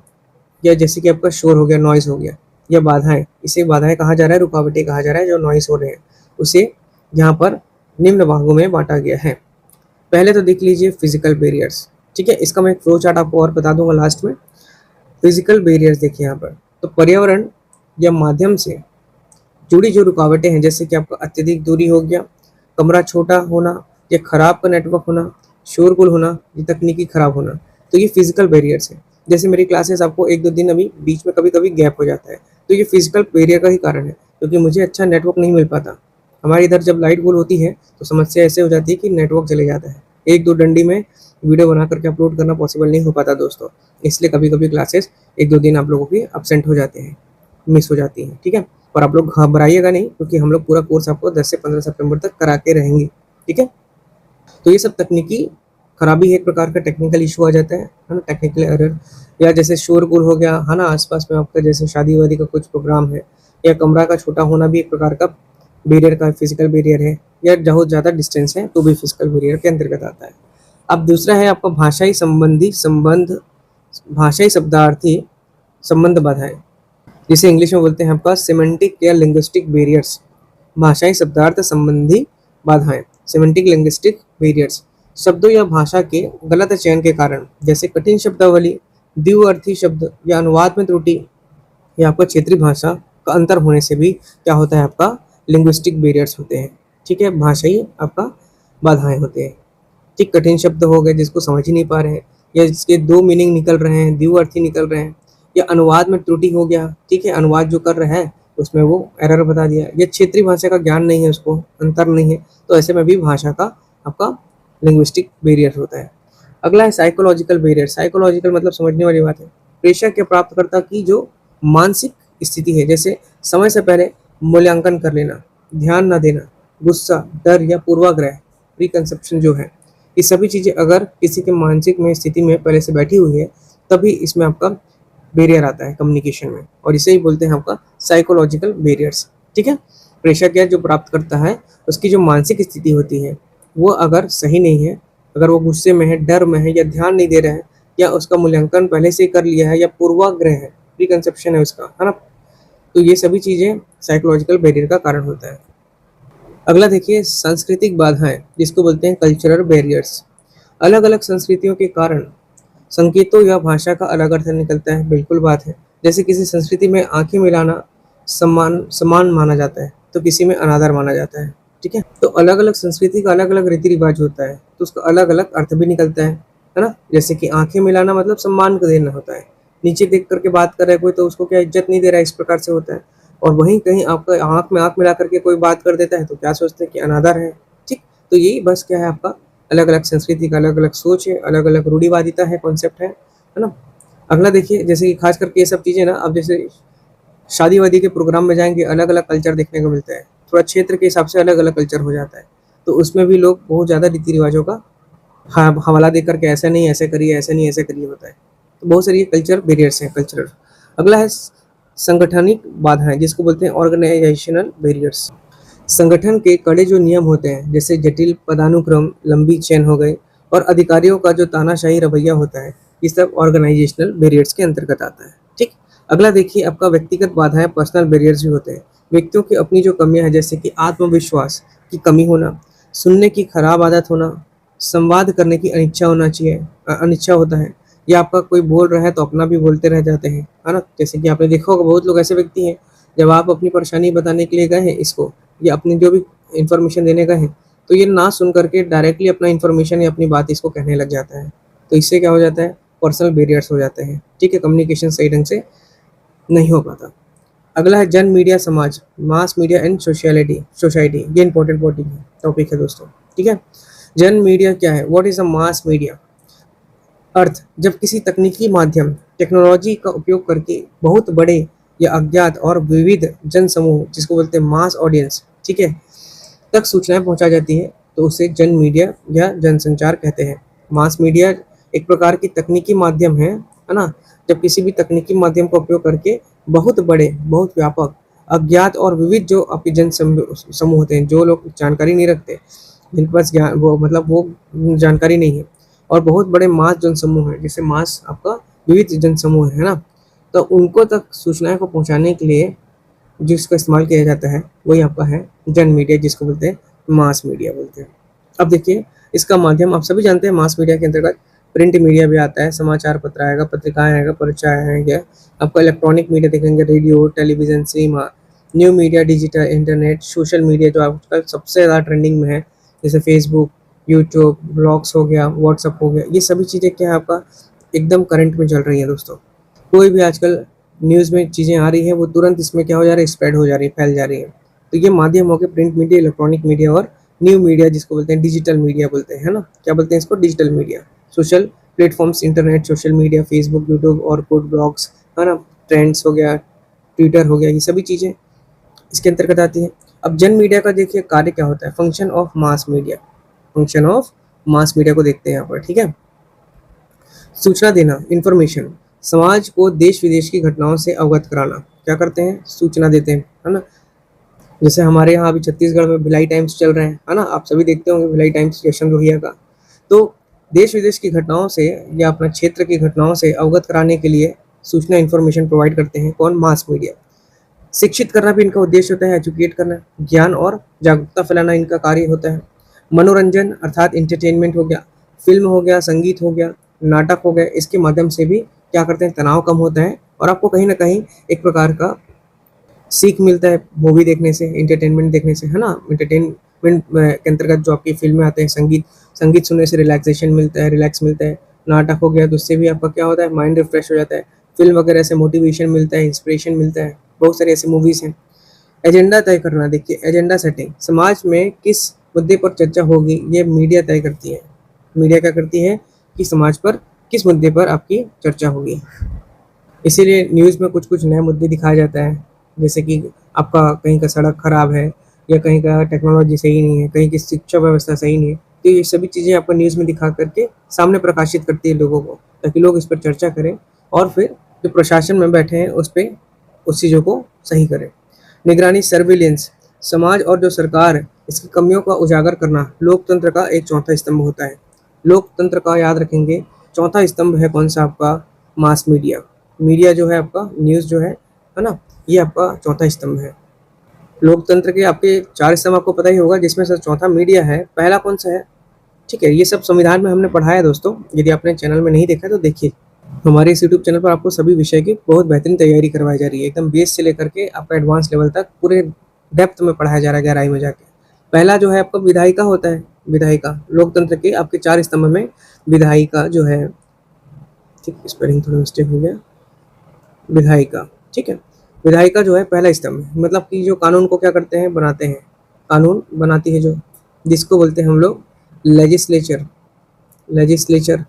या जैसे कि आपका शोर हो गया, नॉइज हो गया, या बाधाएं, इसे बाधाएं कहा जा रहा है, रुकावटें कहा जा रहा है, जो नॉइज हो रहे हैं उसे यहाँ पर निम्न भागों में बांटा गया है। पहले तो देख लीजिए फिजिकल बैरियर्स, ठीक है, इसका मैं एक फ्लो चार्ट आपको और बता दूंगा लास्ट में। फिजिकल बैरियर्स देखिए यहाँ पर, तो पर्यावरण या माध्यम से जुड़ी जो रुकावटें हैं, जैसे कि आपका अत्यधिक दूरी हो गया, कमरा छोटा होना, या खराब का नेटवर्क होना, शोरगुल होना, या तकनीकी खराब होना। तो ये फिजिकल बैरियर्स है। जैसे मेरी क्लासेस आपको 1-2 दिन अभी बीच में कभी-कभी गैप हो जाता है, तो ये फिजिकल बैरियर का ही कारण है, क्योंकि मुझे अच्छा नेटवर्क नहीं मिल पाता। हमारे इधर जब लाइट गुल होती है तो समस्या ऐसे हो जाती है कि नेटवर्क चले जाता है। 1-2 डंडी में वीडियो बना करके अपलोड करना पॉसिबल नहीं हो पाता दोस्तों। इसलिए कभी-कभी क्लासेस 1-2 दिन आप लोगों की अब्सेंट हो जाते हैं, मिस हो जाती हैं, ठीक है? और आप लोग घबराइएगा नहीं, क्योंकि हम लोग पूरा कोर्स आपको 10 से 15 सितंबर तक कराते रहेंगे, ठीक है? तो ये सब तकनीकी खराबी है, एक प्रकार का टेक्निकल इशू आ जाता है ना? टेक्निकल एरर, या जैसे शोरगुल हो गया, है ना? आस-पास में आपका जैसे शादी-वादी का कुछ प्रोग्राम है, या कमरा का छोटा होना भी एक प्रकार का बैरियर का फिजिकल बैरियर है, या बहुत ज़्यादा डिस्टेंस है तो भी फिजिकल बैरियर के अंतर्गत आता है। अब दूसरा है आपका भाषाई शब्दार्थी संबंध बाधाएँ, जिसे इंग्लिश में बोलते हैं आपका सिमेंटिक या लिंग्विस्टिक बैरियर्स। भाषाई शब्दार्थ संबंधी बाधाएं, सिमेंटिक लिंग्विस्टिक बैरियर्स, शब्दों या भाषा के गलत चयन के कारण, जैसे कठिन शब्दावली, द्विअर्थी शब्द, या अनुवाद में त्रुटि, या आपका क्षेत्रीय भाषा का अंतर होने से भी क्या होता है, आपका लिंग्विस्टिक बैरियर्स होते हैं, ठीक है? भाषाई आपका बाधाएं होते हैं, ठीक? कठिन शब्द हो गए जिसको समझ ही नहीं पा रहे हैं, या जिसके 2 मीनिंग निकल रहे हैं, द्विअर्थी निकल रहे हैं, या अनुवाद में त्रुटि हो गया, ठीक है? अनुवाद जो कर रहा है उसमें वो एरर बता दिया, या क्षेत्रीय भाषा का ज्ञान नहीं है, उसको अंतर नहीं है, तो ऐसे में भी भाषा का आपका लिंग्विस्टिक बैरियर होता है। अगला है साइकोलॉजिकल बैरियर। साइकोलॉजिकल मतलब समझने वाली बात है। प्रेषक या प्राप्तकर्ता की जो मानसिक स्थिति है, जैसे समय से पहले मूल्यांकन कर लेना, ध्यान न देना, गुस्सा, डर या पूर्वाग्रह, प्रीकंसेप्शन जो है, ये सभी चीज़ें अगर किसी के मानसिक में स्थिति में पहले से बैठी हुई है, तभी इसमें आपका बैरियर आता है कम्युनिकेशन में, और इसे ही बोलते हैं आपका साइकोलॉजिकल बैरियर्स, ठीक है? प्रेषक या जो प्राप्त करता है, उसकी जो मानसिक स्थिति होती है वो अगर सही नहीं है, अगर वो गुस्से में है, डर में है, या ध्यान नहीं दे रहा है, या उसका मूल्यांकन पहले से ही कर लिया है, या पूर्वाग्रह है, प्रीकंसेप्शन है उसका, है ना? तो ये सभी चीज़ें साइकोलॉजिकल बैरियर का कारण होता है। अगला देखिए सांस्कृतिक बाधाएं, जिसको बोलते हैं कल्चरल बैरियर्स। अलग अलग संस्कृतियों के कारण संकेतों या भाषा का अलग अर्थ निकलता है, बिल्कुल बात है। जैसे किसी संस्कृति में आंखें मिलाना सम्मान माना जाता है, तो किसी में अनादर माना जाता है, ठीक है? तो अलग अलग संस्कृति का अलग अलग रीति रिवाज होता है, तो उसका अलग अलग अर्थ भी निकलता है ना? जैसे कि आंखें मिलाना मतलब सम्मान को देना होता है, नीचे देख करके बात कर रहा है कोई तो उसको क्या इज्जत नहीं दे रहा है, इस प्रकार से होता है। और वहीं कहीं आपका आंख में आंख मिला करके कोई बात कर देता है तो क्या सोचते हैं कि अनादर है, ठीक? तो यही बस क्या है, आपका अलग अलग संस्कृति का अलग अलग सोच है, अलग अलग रूढ़िवादिता है, कॉन्सेप्ट है ना? अगला देखिए, जैसे कि खास करके ये सब चीज़ें ना, अब जैसे शादी-वादी के प्रोग्राम में जाएँगे, अलग-अलग कल्चर देखने को मिलता है। थोड़ा क्षेत्र के हिसाब से अलग-अलग कल्चर हो जाता है। तो उसमें भी लोग बहुत ज़्यादा रीति-रिवाज़ों का हवाला देकर के ऐसा नहीं ऐसे करिए, ऐसा नहीं ऐसे करिए होता है। तो बहुत सारी कल्चर बैरियर्स हैं, कल्चरल। अगला है संगठनिक बाधाएँ, जिसको बोलते हैं ऑर्गेनाइजेशनल बैरियर्स। संगठन के कड़े जो नियम होते हैं, जैसे जटिल पदानुक्रम, लंबी चेन हो गई, और अधिकारियों का जो तानाशाही रवैया होता है, ये सब ऑर्गेनाइजेशनल बैरियर्स के अंतर्गत आता है, ठीक? अगला देखिए, आपका व्यक्तिगत बाधाएं, पर्सनल बैरियर्स भी होते हैं। व्यक्तियों की अपनी जो कमियां हैं, जैसे कि आत्मविश्वास की कमी होना, सुनने की खराब आदत होना, संवाद करने की अनिच्छा होना चाहिए, अनिच्छा होता है, या आपका कोई बोल रहा है तो अपना भी बोलते रह जाते हैं, है ना? जैसे कि आपने देखा होगा, बहुत लोग ऐसे व्यक्ति हैं, जब आप अपनी परेशानी बताने के लिए गए हैं इसको, या अपनी जो भी इन्फॉर्मेशन देने गए हैं, तो ये ना सुन करके डायरेक्टली अपना इन्फॉर्मेशन या अपनी बात इसको कहने लग जाता है। तो इससे क्या हो जाता है, पर्सनल बैरियर्स हो जाते हैं, ठीक है? कम्युनिकेशन सही ढंग से नहीं हो पाता। अगला है जन मीडिया समाज, मास मीडिया एंड सोसाइटी। ये इंपॉर्टेंट टॉपिक है दोस्तों, ठीक है? जन मीडिया क्या है, what is a mass media? अर्थ, जब किसी तकनीकी माध्यम, टेक्नोलॉजी का उपयोग करके बहुत बड़े या अज्ञात और विविध जन समूह, जिसको बोलते हैं मास ऑडियंस, ठीक है, तक सूचनाएं पहुंचा जाती है, तो उसे जन मीडिया या जनसंचार कहते हैं। मास मीडिया एक प्रकार की तकनीकी माध्यम है ना? जब किसी भी तकनीकी माध्यम का उपयोग करके बहुत बड़े, बहुत व्यापक, अज्ञात और विविध जो आपके समूह होते हैं, जो लोग जानकारी नहीं रखते, जिनके पास ज्ञान वो जानकारी नहीं है, और बहुत बड़े मास जनसमूह है, जैसे मास आपका विविध जनसमूह है ना? तो उनको तक सूचनाएं को पहुंचाने के लिए जिसका इस्तेमाल किया जाता है, वही आपका है जन मीडिया, जिसको बोलते हैं मास मीडिया बोलते हैं। अब देखिए, इसका माध्यम आप सभी जानते हैं, मास मीडिया के अंतर्गत प्रिंट मीडिया भी आता है, समाचार पत्र आएगा, पत्रिकाएं आएगा, परिचय आएगा, आपका इलेक्ट्रॉनिक मीडिया देखेंगे, radio, television, cinema, new media, digital, internet, social media जो आजकल सबसे ज़्यादा ट्रेंडिंग में है, जैसे फेसबुक, यूट्यूब, ब्लॉग्स हो गया, व्हाट्सअप हो गया, ये सभी चीज़ें क्या है आपका एकदम करंट में चल रही है दोस्तों। कोई भी आजकल न्यूज़ में चीज़ें आ रही हैं वो तुरंत इसमें क्या हो जा रहा है, स्प्रेड हो जा रही है, फैल जा रही है। तो ये माध्यम हो गए प्रिंट मीडिया, इलेक्ट्रॉनिक मीडिया और न्यू मीडिया जिसको बोलते हैं डिजिटल मीडिया बोलते हैं, है ना? क्या बोलते हैं इसको? Digital media. Social platforms, internet, social media, Facebook, YouTube, Orkut, blogs, है ना? ट्रेंड्स हो गया, ट्विटर हो गया, ये सभी चीज़ें इसके अंतर्गत आती हैं। अब जन मीडिया का देखिए कार्य क्या होता है, function of mass media, function of mass media को देखते हैं यहाँ पर, ठीक है? सूचना देना, इन्फॉर्मेशन, समाज को देश विदेश की घटनाओं से अवगत कराना, क्या करते हैं? सूचना देते हैं, है ना? जैसे हमारे यहाँ अभी छत्तीसगढ़ में भिलाई टाइम्स चल रहे हैं, है ना? आप सभी देखते होंगे भिलाई टाइम्स, जशन लोहिया का। तो देश विदेश की घटनाओं से या अपना क्षेत्र की घटनाओं से अवगत कराने के लिए सूचना, इन्फॉर्मेशन प्रोवाइड करते हैं कौन? Mass media. शिक्षित करना भी इनका उद्देश्य होता है, एजुकेट करना, ज्ञान और जागरूकता फैलाना इनका कार्य होता है। मनोरंजन अर्थात एंटरटेनमेंट हो गया, फिल्म हो गया, संगीत हो गया, नाटक हो गया, इसके माध्यम से भी क्या करते हैं, तनाव कम होता है और आपको कहीं न कहीं एक प्रकार का सीख मिलता है मूवी देखने से, एंटरटेनमेंट देखने से, है ना? एंटरटेनमेंट के अंतर्गत जो आपकी फ़िल्में आते हैं, संगीत संगीत सुनने से रिलैक्सेशन मिलता है, रिलैक्स मिलता है। नाटक हो गया तो उससे भी आपका क्या होता है, माइंड रिफ्रेश हो जाता है। फ़िल्म वगैरह से मोटिवेशन मिलता है, इंस्पिरेशन मिलता है। बहुत सारी ऐसी मूवीज़ हैं। एजेंडा तय करना, देखिए एजेंडा सेटिंग, समाज में किस मुद्दे पर चर्चा होगी ये मीडिया तय करती है। मीडिया क्या करती है कि समाज पर किस मुद्दे पर आपकी चर्चा होगी। इसीलिए न्यूज़ में कुछ-कुछ नए मुद्दे दिखाया जाता है, जैसे कि आपका कहीं का सड़क खराब है या कहीं का टेक्नोलॉजी सही नहीं है, कहीं की शिक्षा व्यवस्था सही नहीं है। तो ये सभी चीज़ें आपको न्यूज़ में दिखा कर के सामने प्रकाशित करती है लोगों को, ताकि लोग इस पर चर्चा करें और फिर जो प्रशासन में बैठे हैं उस पे उस चीज़ों को सही करें। निगरानी, सर्विलेंस, समाज और जो सरकार है इसकी कमियों का उजागर करना लोकतंत्र का एक चौथा स्तंभ होता है। लोकतंत्र का याद रखेंगे चौथा स्तंभ है कौन-सा आपका? Mass media. मीडिया जो है आपका, न्यूज़ जो है ना? ये आपका चौथा स्तंभ है। लोकतंत्र के आपके 4 स्तंभ आपको पता ही होगा, जिसमें से चौथा मीडिया है, पहला कौन-सा है? ठीक है, ये सब संविधान में हमने पढ़ा है दोस्तों, यदि आपने चैनल में नहीं देखा है तो देखिए। हमारे इस यूट्यूब चैनल पर आपको सभी विषय की बहुत बेहतरीन तैयारी करवाई जा रही है, एकदम बेस से लेकर के आपका एडवांस लेवल तक पूरे डेप्थ में पढ़ाया जा रहा है, गहराई में जाके। पहला जो है आपका विधायिका होता है, विधायिका। लोकतंत्र के आपके 4 स्तंभ में विधायिका जो है, ठीक स्पेलिंग थोड़ा मिस्टेक हो गया, विधायिका, ठीक है? विधायिका जो है पहला स्तंभ है, मतलब कि जो कानून को क्या करते हैं, बनाते हैं। कानून बनाती है जो, जिसको बोलते हैं हम लोग लेजिस्लेचर, लेजिस्लेचर।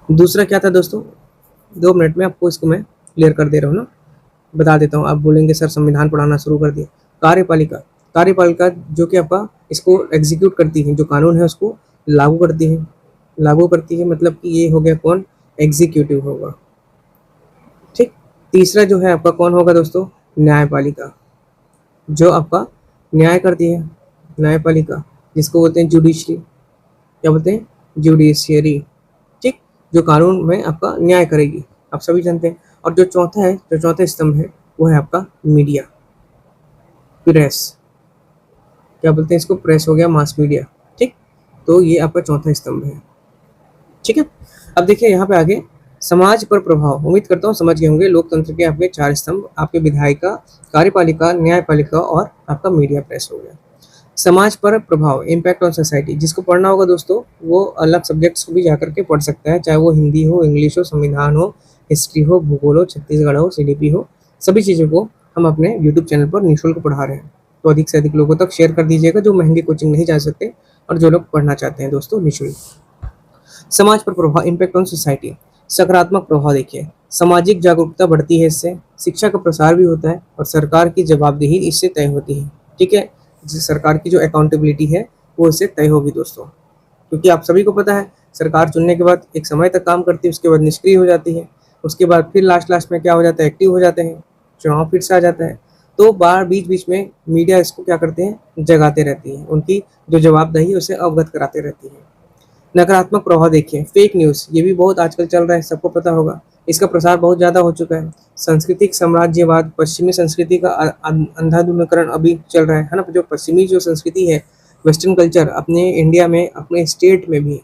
दूसरा क्या था दोस्तों? 2 मिनट में आपको इसको मैं क्लियर कर दे रहा हूँ ना, बता देता हूँ। आप बोलेंगे सर संविधान पढ़ाना शुरू कर दिया। कार्यपालिका, कार्यपालिका जो कि आपका इसको एग्जीक्यूट करती है, जो कानून है उसको लागू करती है, लागू करती है, मतलब कि ये हो गया कौन? एग्जीक्यूटिव होगा, ठीक। तीसरा जो है आपका कौन होगा दोस्तों? न्यायपालिका, जो आपका न्याय करती है, न्यायपालिका, जिसको बोलते हैं जुडिशरी, क्या बोलते हैं? जुडिशियरी, ठीक, जो कानून में आपका न्याय करेगी, आप सभी जानते हैं। और जो चौथा है, जो चौथा स्तंभ है वो है आपका मीडिया, प्रेस, क्या बोलते हैं इसको? प्रेस हो गया, मास मीडिया, ठीक। तो ये आपका चौथा स्तंभ है, ठीक है। अब देखिए यहाँ पे आगे समाज पर प्रभाव, उम्मीद करता हूँ समझ गए होंगे। लोकतंत्र के आपके 4 स्तंभ, आपके विधायिका, कार्यपालिका, न्यायपालिका और आपका मीडिया, प्रेस हो गया। समाज पर प्रभाव, इम्पैक्ट ऑन सोसाइटी, जिसको पढ़ना होगा दोस्तों वो अलग सब्जेक्ट्स को भी जाकर के पढ़ सकता है, चाहे वो हिंदी हो, इंग्लिश हो, संविधान हो, हिस्ट्री हो, भूगोल हो, छत्तीसगढ़ हो, सीडीपी हो, सभी चीज़ों को हम अपने यूट्यूब चैनल पर निःशुल्क पढ़ा रहे हैं। तो अधिक से अधिक लोगों तक शेयर कर दीजिएगा, जो महंगी कोचिंग नहीं जा सकते और जो लोग पढ़ना चाहते हैं दोस्तों निःशुल्क। समाज पर प्रभाव, इम्पैक्ट ऑन सोसाइटी, सकारात्मक प्रभाव देखिए, सामाजिक जागरूकता बढ़ती है इससे, शिक्षा का प्रसार भी होता है और सरकार की जवाबदेही इससे तय होती है, ठीक है। सरकार की जो अकाउंटेबिलिटी है वो इससे तय होगी दोस्तों, क्योंकि आप सभी को पता है सरकार चुनने के बाद एक समय तक काम करती है, उसके बाद निष्क्रिय हो जाती है, उसके बाद फिर लास्ट में क्या हो जाता है, एक्टिव हो जाते हैं, चुनाव फिर से आ जाता है। तो बार बीच में मीडिया इसको क्या करते हैं, जगाते रहती है, उनकी जो जवाबदेही है उसे अवगत कराते रहती है। नकारात्मक प्रभाव देखिए, फेक न्यूज़, ये भी बहुत आजकल चल रहा है, सबको पता होगा, इसका प्रसार बहुत ज़्यादा हो चुका है। सांस्कृतिक साम्राज्यवाद, पश्चिमी संस्कृति का अंधाधुंधीकरण अभी चल रहा है ना? जो पश्चिमी जो संस्कृति है, वेस्टर्न कल्चर, अपने इंडिया में, अपने स्टेट में भी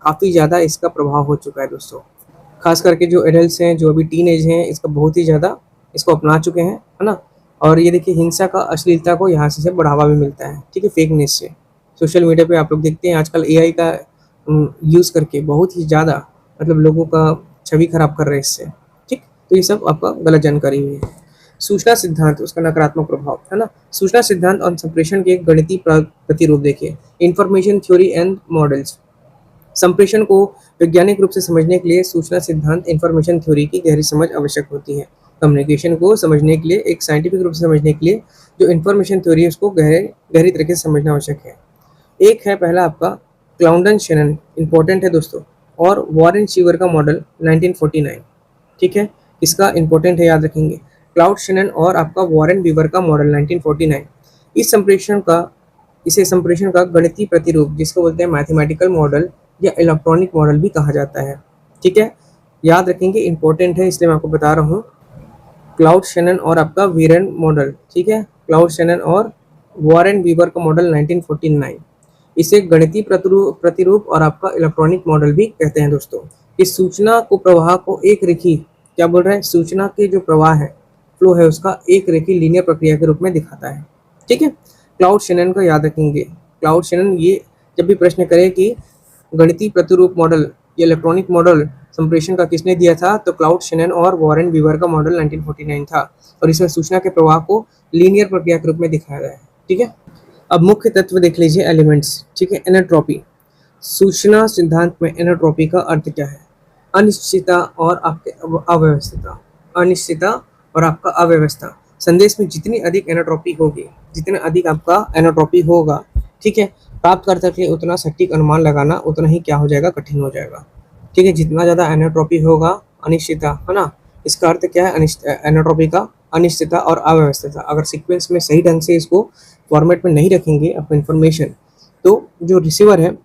काफ़ी ज़्यादा इसका प्रभाव हो चुका है दोस्तों। खास करके जो एडल्ट्स हैं, जो अभी टीनेज हैं, इसका बहुत ही ज़्यादा इसको अपना चुके हैं, है ना? और ये देखिए हिंसा का अश्लीलता को यहाँ से बढ़ावा भी मिलता है, ठीक है, फेक न्यूज़ से। सोशल मीडिया पे आप लोग देखते हैं आजकल एआई का यूज़ करके बहुत ही ज़्यादा मतलब लोगों का छवि खराब कर रहे हैं इससे, ठीक। तो ये सब आपका गलत जानकारी हुई है। सूचना सिद्धांत, उसका नकारात्मक प्रभाव है ना। सूचना सिद्धांत और संप्रेषण के एक गणितीय प्रतिरूप देखिए। Information theory and models. संप्रेषण को वैज्ञानिक रूप से समझने के लिए सूचना सिद्धांत इंफॉर्मेशन थ्योरी की गहरी समझ आवश्यक होती है। कम्युनिकेशन को समझने के लिए, एक साइंटिफिक रूप से समझने के लिए जो इंफॉर्मेशन थ्योरी है उसको गहरी तरीके से समझना आवश्यक है। एक है पहला आपका क्लाउडन शेनन, इंपॉर्टेंट है दोस्तों, और वॉरेन शीवर का मॉडल 1949, ठीक है। इसका इंपॉर्टेंट है, याद रखेंगे। क्लाउड शेनन और आपका वॉरेन बीवर का मॉडल 1949। इसे संप्रेषण का गणितीय प्रतिरूप जिसको बोलते हैं मैथमेटिकल मॉडल या इलेक्ट्रॉनिक मॉडल भी कहा जाता है, ठीक है। याद रखेंगे, इंपॉर्टेंट है इसलिए मैं आपको बता रहा हूँ। क्लाउड शेनन और आपका वीरेन मॉडल, ठीक है, क्लाउड शेनन और वॉरेन बीवर का मॉडल 1949। इसे गणितीय प्रतिरूप और आपका इलेक्ट्रॉनिक मॉडल भी कहते हैं दोस्तों। इस सूचना को प्रवाह को एक रेखी, क्या बोल रहे हैं, सूचना के जो प्रवाह है, फ्लो है, उसका एक रेखी लीनियर प्रक्रिया के रूप में दिखाता है, ठीक है। क्लाउड शेनन को याद रखेंगे। क्लाउड शेनन ये जब भी प्रश्न करे कि गणितीय प्रतिरूप मॉडल या इलेक्ट्रॉनिक मॉडल संप्रेषण का किसने दिया था, तो क्लाउड शेनन और वॉरेन बीवर का मॉडल 1949 था, और इसमें सूचना के प्रवाह को लीनियर प्रक्रिया के रूप में दिखाया गया है, ठीक है। अब मुख्य तत्व देख लीजिए, एलिमेंट्स, ठीक है। एनाट्रोपी। सूचना सिद्धांत में एनाट्रोपी का अर्थ क्या है? अनिश्चितता और आपके अव्यवस्थितता। अनिश्चितता और आपका अव्यवस्था। संदेश में जितनी अधिक एनाट्रोपी होगी, जितना अधिक आपका एनाट्रोपी होगा, ठीक है, प्राप्तकर्ता के लिए उतना सटीक अनुमान लगाना उतना ही क्या हो जाएगा, कठिन हो जाएगा, ठीक है। जितना ज़्यादा एनाट्रोपी होगा, अनिश्चितता, है ना, इसका अर्थ क्या है, एनाट्रोपी का अनिश्चितता और अव्यवस्थितता। अगर सीक्वेंस में सही ढंग से इसको फॉर्मेट में नहीं रखेंगे अपना इन्फॉर्मेशन, तो जो रिसीवर है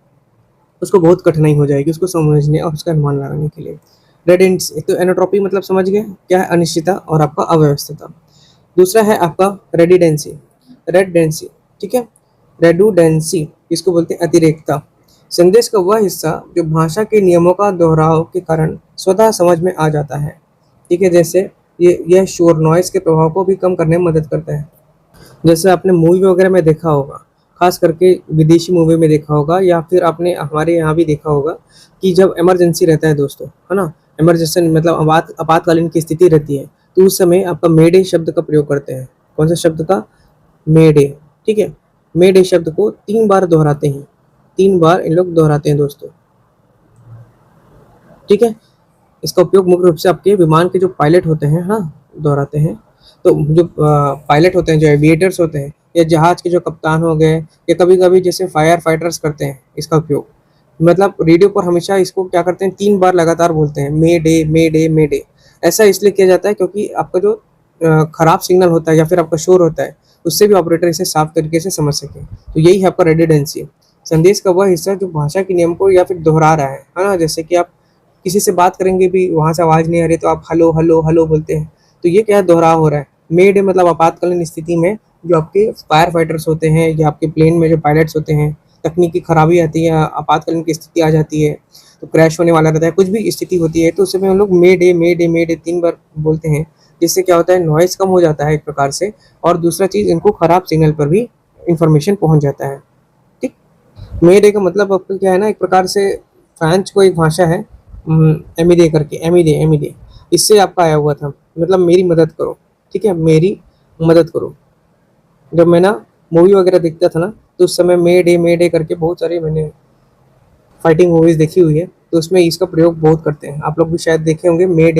उसको बहुत कठिनाई हो जाएगी उसको समझने और उसका अनुमान लगाने के लिए। रेडेंस, तो एनाट्रोपी मतलब समझ गए क्या है, अनिश्चितता और आपका अव्यवस्थितता। दूसरा है आपका रेडिडेंसी, रेडडेंसी, ठीक है। रेडुडेंसी इसको बोलते हैं अतिरेकता। संदेश का वह हिस्सा जो भाषा के नियमों का दोहराव के कारण स्वतः समझ में आ जाता है, ठीक है। जैसे यह शोर, नॉइस के प्रभाव को भी कम करने में मदद करता है। जैसे आपने मूवी वगैरह में देखा होगा, खास करके विदेशी मूवी में देखा होगा, या फिर आपने हमारे यहाँ भी देखा होगा कि जब इमरजेंसी रहता है दोस्तों, है ना, इमरजेंसी मतलब आपातकालीन की स्थिति रहती है, तो उस समय आपका मेडे शब्द का प्रयोग करते हैं। कौन सा शब्द का? मेडे, ठीक है। मेडे शब्द को 3 बार दोहराते हैं, 3 बार इन लोग दोहराते हैं दोस्तों, ठीक है। इसका उपयोग मुख्य रूप से आपके विमान के जो पायलट होते हैं, हाँ, दोहराते हैं। तो जो पायलट होते हैं, जो एविएटर्स होते हैं, या जहाज के जो कप्तान हो गए, या कभी कभी जैसे फायर फाइटर्स करते हैं इसका उपयोग, मतलब रेडियो पर हमेशा इसको क्या करते हैं, 3 बार लगातार बोलते हैं, मे डे मे डे मे डे। ऐसा इसलिए किया जाता है क्योंकि आपका जो खराब सिग्नल होता है या फिर आपका शोर होता है, उससे भी ऑपरेटर इसे साफ तरीके से समझ सके। तो यही है आपका रेडिडेंसी। संदेश का वह हिस्सा जो भाषा के नियम को या फिर दोहरा रहा है ना। जैसे कि आप किसी से बात करेंगे भी, वहाँ से आवाज़ नहीं आ रही तो आप हेलो हेलो हेलो बोलते हैं, तो ये क्या है, दोहराव हो रहा है। मेड मतलब आपातकालीन स्थिति में जो आपके फायर फाइटर्स होते हैं या आपके प्लेन में जो पायलट्स होते हैं, तकनीकी खराबी आती है, आपातकालीन की स्थिति आ जाती है, तो क्रैश होने वाला रहता है, कुछ भी स्थिति होती है, तो उस समय हम लोग मे डे मे डे मे डे 3 बार बोलते हैं, जिससे क्या होता है, नॉइस कम हो जाता है एक प्रकार से, और दूसरा चीज़ इनको खराब सिग्नल पर भी इंफॉर्मेशन पहुँच जाता है, ठीक। मे डे का मतलब आपका क्या है ना, एक प्रकार से फ्रेंच को एक भाषा है एमिडे करके, एमिडे एमिडे, इससे आपका आया हुआ था, मतलब मेरी मदद करो, ठीक है, मेरी मदद करो। जब मैं ना मूवी वगैरह देखता था ना, तो उस समय मे डे करके बहुत सारे मैंने फाइटिंग मूवीज देखी हुई है, तो उसमें इसका प्रयोग बहुत करते हैं। आप लोग भी शायद देखे होंगे, मे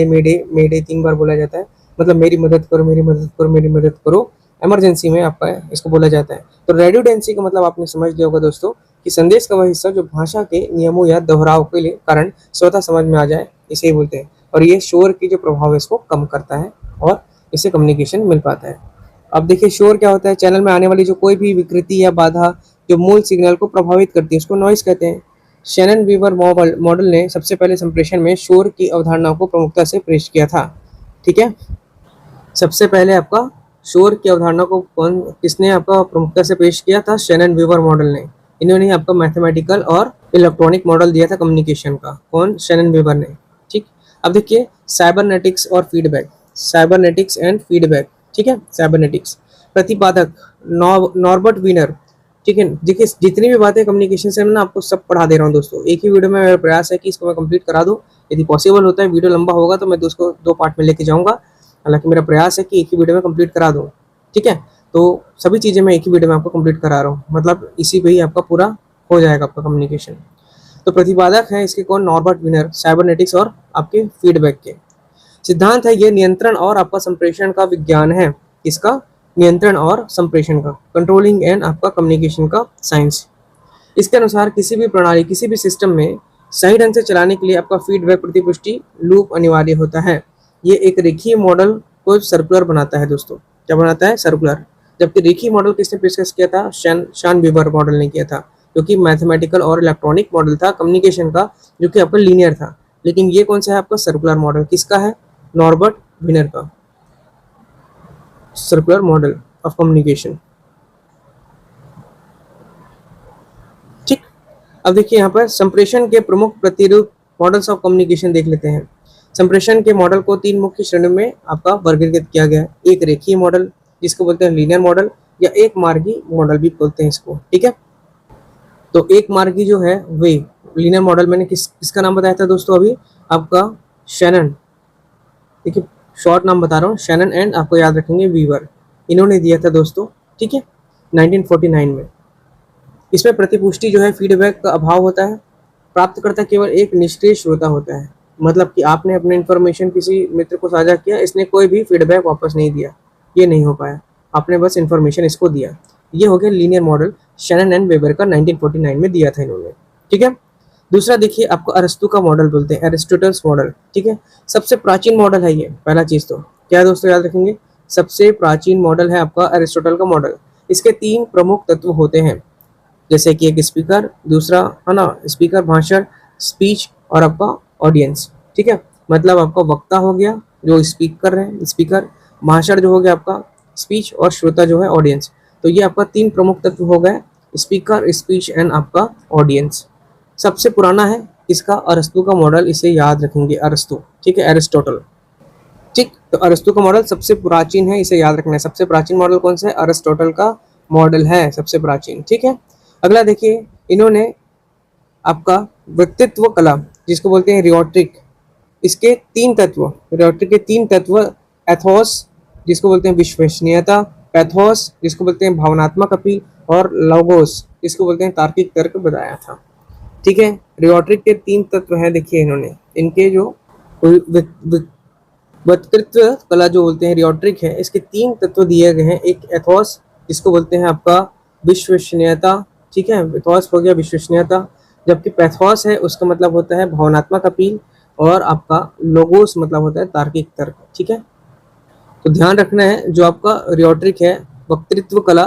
डे 3 बार बोला जाता है, मतलब मेरी मदद करो मेरी मदद करो मेरी मदद करो, इमरजेंसी में आपका इसको बोला जाता है। तो रेडियोडेंसी का मतलब आपने समझ लिया होगा दोस्तों, कि संदेश का वह हिस्सा जो भाषा के नियमों या दोहराव के लिए कारण स्वतः समझ में आ जाए, इसे ही बोलते हैं। और ये शोर की जो प्रभाव है इसको कम करता है, और इससे कम्युनिकेशन मिल पाता है। अब देखिए शोर क्या होता है, चैनल में आने वाली जो कोई भी विकृति या बाधा जो मूल सिग्नल को प्रभावित करती है, उसको नॉइस कहते हैं। शैनन वीवर मॉडल ने सबसे पहले संप्रेषण में शोर की अवधारणा को प्रमुखता से पेश किया था, ठीक है। सबसे पहले आपका शोर की अवधारणा को किसने आपका प्रमुखता से पेश किया था? शैनन वीवर मॉडल ने। इन्होंने आपका मैथमेटिकल और इलेक्ट्रॉनिक मॉडल दिया था कम्युनिकेशन का। कौन? शैनन वीवर ने, ठीक। अब देखिए साइबरनेटिक्स और फीडबैक, साइबरनेटिक्स एंड फीडबैक, ठीक है, साइबरनेटिक्स। प्रतिपादक नॉर्बर्ट वीनर, ठीक है। देखिए जितनी भी बातें कम्युनिकेशन से मैं ना आपको सब पढ़ा दे रहा हूँ दोस्तों, एक ही वीडियो में। मेरा प्रयास है कि इसको मैं कंप्लीट करा दूँ। यदि पॉसिबल होता है, वीडियो लंबा होगा तो मैं उसको 2 पार्ट में लेके जाऊँगा। हालाँकि मेरा प्रयास है कि एक ही वीडियो में कंप्लीट करा दूँ, ठीक है। तो सभी चीज़ें मैं एक ही वीडियो में आपको कंप्लीट करा रहा हूँ, मतलब इसी पे ही आपका पूरा हो जाएगा आपका कम्युनिकेशन। तो प्रतिपादक है इसके कौन? नॉर्बर्ट विनर, साइबरनेटिक्स और आपके फीडबैक के। सिद्धांत है ये नियंत्रण और आपका संप्रेषण का विज्ञान है। इसका नियंत्रण और संप्रेषण का, कंट्रोलिंग एंड आपका कम्युनिकेशन का साइंस। इसके अनुसार किसी भी प्रणाली, किसी भी सिस्टम में सही ढंग से चलाने के लिए आपका फीडबैक प्रतिपुष्टि लूप अनिवार्य होता है। ये एक रेखीय मॉडल को सर्कुलर बनाता है दोस्तों। क्या बनाता है? सर्कुलर। जबकि रेखीय मॉडल किसने पेशकश किया था? शान बीबर मॉडल ने किया था, जो कि मैथमेटिकल और इलेक्ट्रॉनिक मॉडल था कम्युनिकेशन का, जो कि आपका लीनियर था। लेकिन ये कौन सा है? आपका सर्कुलर मॉडल। किसका है? नॉर्बर्ट विनर का, सर्कुलर मॉडल ऑफ कम्युनिकेशन। ठीक। अब देखिए यहाँ पर संप्रेषण के प्रमुख प्रतिरूप मॉडल्स ऑफ कम्युनिकेशन देख लेते हैं। संप्रेषण के मॉडल को 3 मुख्य श्रेणियों में आपका वर्गीकृत किया गया है। एक रेखीय मॉडल, जिसको बोलते हैं लीनियर मॉडल, या एक मार्गी मॉडल भी बोलते हैं इसको, ठीक है। तो एक मार्गी जो है वे लीनियर मॉडल, मैंने किसका नाम बताया था दोस्तों अभी? आपका शैनन। देखिए शॉर्ट नाम बता रहा हूँ, शैनन एंड आपको याद रखेंगे वीवर, इन्होंने दिया था दोस्तों, ठीक है, 1949 में। इसमें प्रतिपुष्टि जो है, फीडबैक का अभाव होता है। प्राप्तकर्ता केवल एक निष्क्रिय श्रोता होता है, मतलब कि आपने अपने इन्फॉर्मेशन किसी मित्र को साझा किया, इसने कोई भी फीडबैक वापस नहीं दिया, ये नहीं हो पाया, आपने बस इन्फॉर्मेशन इसको दिया। ये हो गया linear model, Shannon and weber का 1949 में दिया था इन्होंने, ठीक है। दूसरा देखिए आपको अरस्तु का मॉडल बोलते हैं, एरिस्टोटल्स मॉडल, ठीक है। सबसे प्राचीन मॉडल है ये। पहला चीज तो क्या है दोस्तों, याद रखेंगे, सबसे प्राचीन मॉडल है आपका एरिस्टोटल का मॉडल। इसके 3 प्रमुख तत्व होते हैं, जैसे कि एक स्पीकर, दूसरा है ना स्पीकर, भाषण, स्पीच, और आपका ऑडियंस, ठीक है। मतलब आपका वक्ता हो गया जो स्पीक कर रहे हैं, स्पीकर, भाषण जो हो गया आपका स्पीच, और श्रोता जो है ऑडियंस। तो ये आपका 3 प्रमुख तत्व हो गए, स्पीकर, स्पीच एंड आपका ऑडियंस। सबसे पुराना है इसका अरस्तु का मॉडल, इसे याद रखेंगे, अरस्तु, ठीक है, एरिस्टोटल, ठीक। तो अरस्तु का मॉडल सबसे प्राचीन है, इसे याद रखना है। सबसे प्राचीन मॉडल कौन सा है? अरिस्टोटल का मॉडल है सबसे प्राचीन, ठीक है। अगला देखिए, इन्होंने आपका व्यक्तित्व कला, जिसको बोलते हैं रियोट्रिक, इसके 3 तत्व, रियोट्रिक के 3 तत्व, एथोस जिसको बोलते हैं विश्वसनीयता, पैथोस जिसको बोलते हैं भावनात्मक अपील, और लोगोस जिसको बोलते हैं तार्किक तर्क, बताया था, ठीक है। रियोट्रिक के 3 तत्व हैं, देखिए इन्होंने, इनके जो वक्तृत्व कला जो बोलते हैं रियोट्रिक है, इसके 3 तत्व दिए गए हैं। एक एथोस जिसको बोलते हैं आपका विश्वसनीयता, ठीक है, एथोस हो गया विश्वसनीयता, जबकि पैथोस है उसका मतलब होता है भावनात्मक अपील, और आपका लोगोस मतलब होता है तार्किक तर्क, ठीक है। तो ध्यान रखना है, जो आपका रियोट्रिक है, वक्तृत्व कला,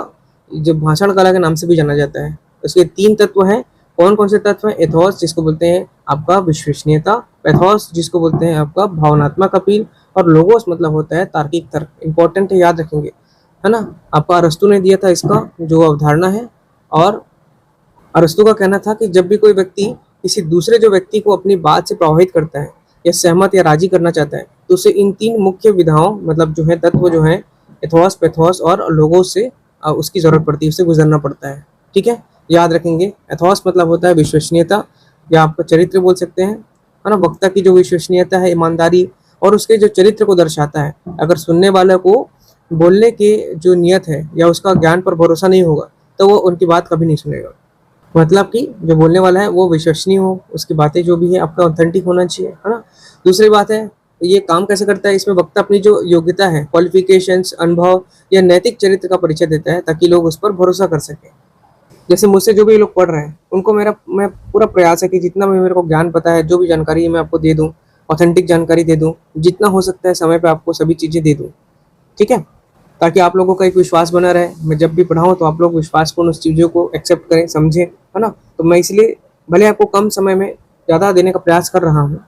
जो भाषण कला के नाम से भी जाना जाता है, उसके 3 तत्व हैं। कौन कौन से तत्व हैं? एथोस जिसको बोलते हैं आपका विश्वसनीयता, पैथोस जिसको बोलते हैं आपका भावनात्मक अपील, और लोगोस मतलब होता है तार्किक तर्क। इंपॉर्टेंट है, याद रखेंगे, है ना। आपका अरस्तु ने दिया था इसका जो अवधारणा है, और अरस्तु का कहना था कि जब भी कोई व्यक्ति किसी दूसरे जो व्यक्ति को अपनी बात से प्रभावित करता है, या सहमत या राजी करना चाहता है, तो उसे इन 3 मुख्य विधाओं, मतलब जो है तत्व जो है एथोस, पैथोस और लोगोस से उसकी जरूरत पड़ती है, उससे गुजरना पड़ता है, ठीक है। याद रखेंगे, एथोस मतलब होता है विश्वसनीयता, या आपका चरित्र बोल सकते हैं, है ना। वक्ता की जो विश्वसनीयता है, ईमानदारी, और उसके जो चरित्र को दर्शाता है। अगर सुनने वाले को बोलने के जो नियत है या उसका ज्ञान पर भरोसा नहीं होगा, तो वो उनकी बात कभी नहीं सुनेगा। मतलब कि जो बोलने वाला है वो विश्वसनीय हो, उसकी बातें जो भी है आपका ऑथेंटिक होना चाहिए, है ना। दूसरी बात है, ये काम कैसे करता है, इसमें वक्ता अपनी जो योग्यता है, क्वालिफिकेशंस, अनुभव या नैतिक चरित्र का परिचय देता है, ताकि लोग उस पर भरोसा कर सके। जैसे मुझसे जो भी लोग पढ़ रहे हैं, उनको मैं पूरा प्रयास है कि जितना भी मेरे को ज्ञान पता है, जो भी जानकारी है मैं आपको दे दूं, ऑथेंटिक जानकारी दे दूं, जितना हो सकता है समय पे आपको सभी चीज़ें दे दूं, ठीक है, ताकि आप लोगों का एक विश्वास बना रहे। मैं जब भी पढ़ाऊँ तो आप लोग विश्वासपूर्ण उस चीज़ों को एक्सेप्ट करें, समझें, है ना। तो मैं इसलिए भले आपको कम समय में ज़्यादा देने का प्रयास कर रहा हूँ,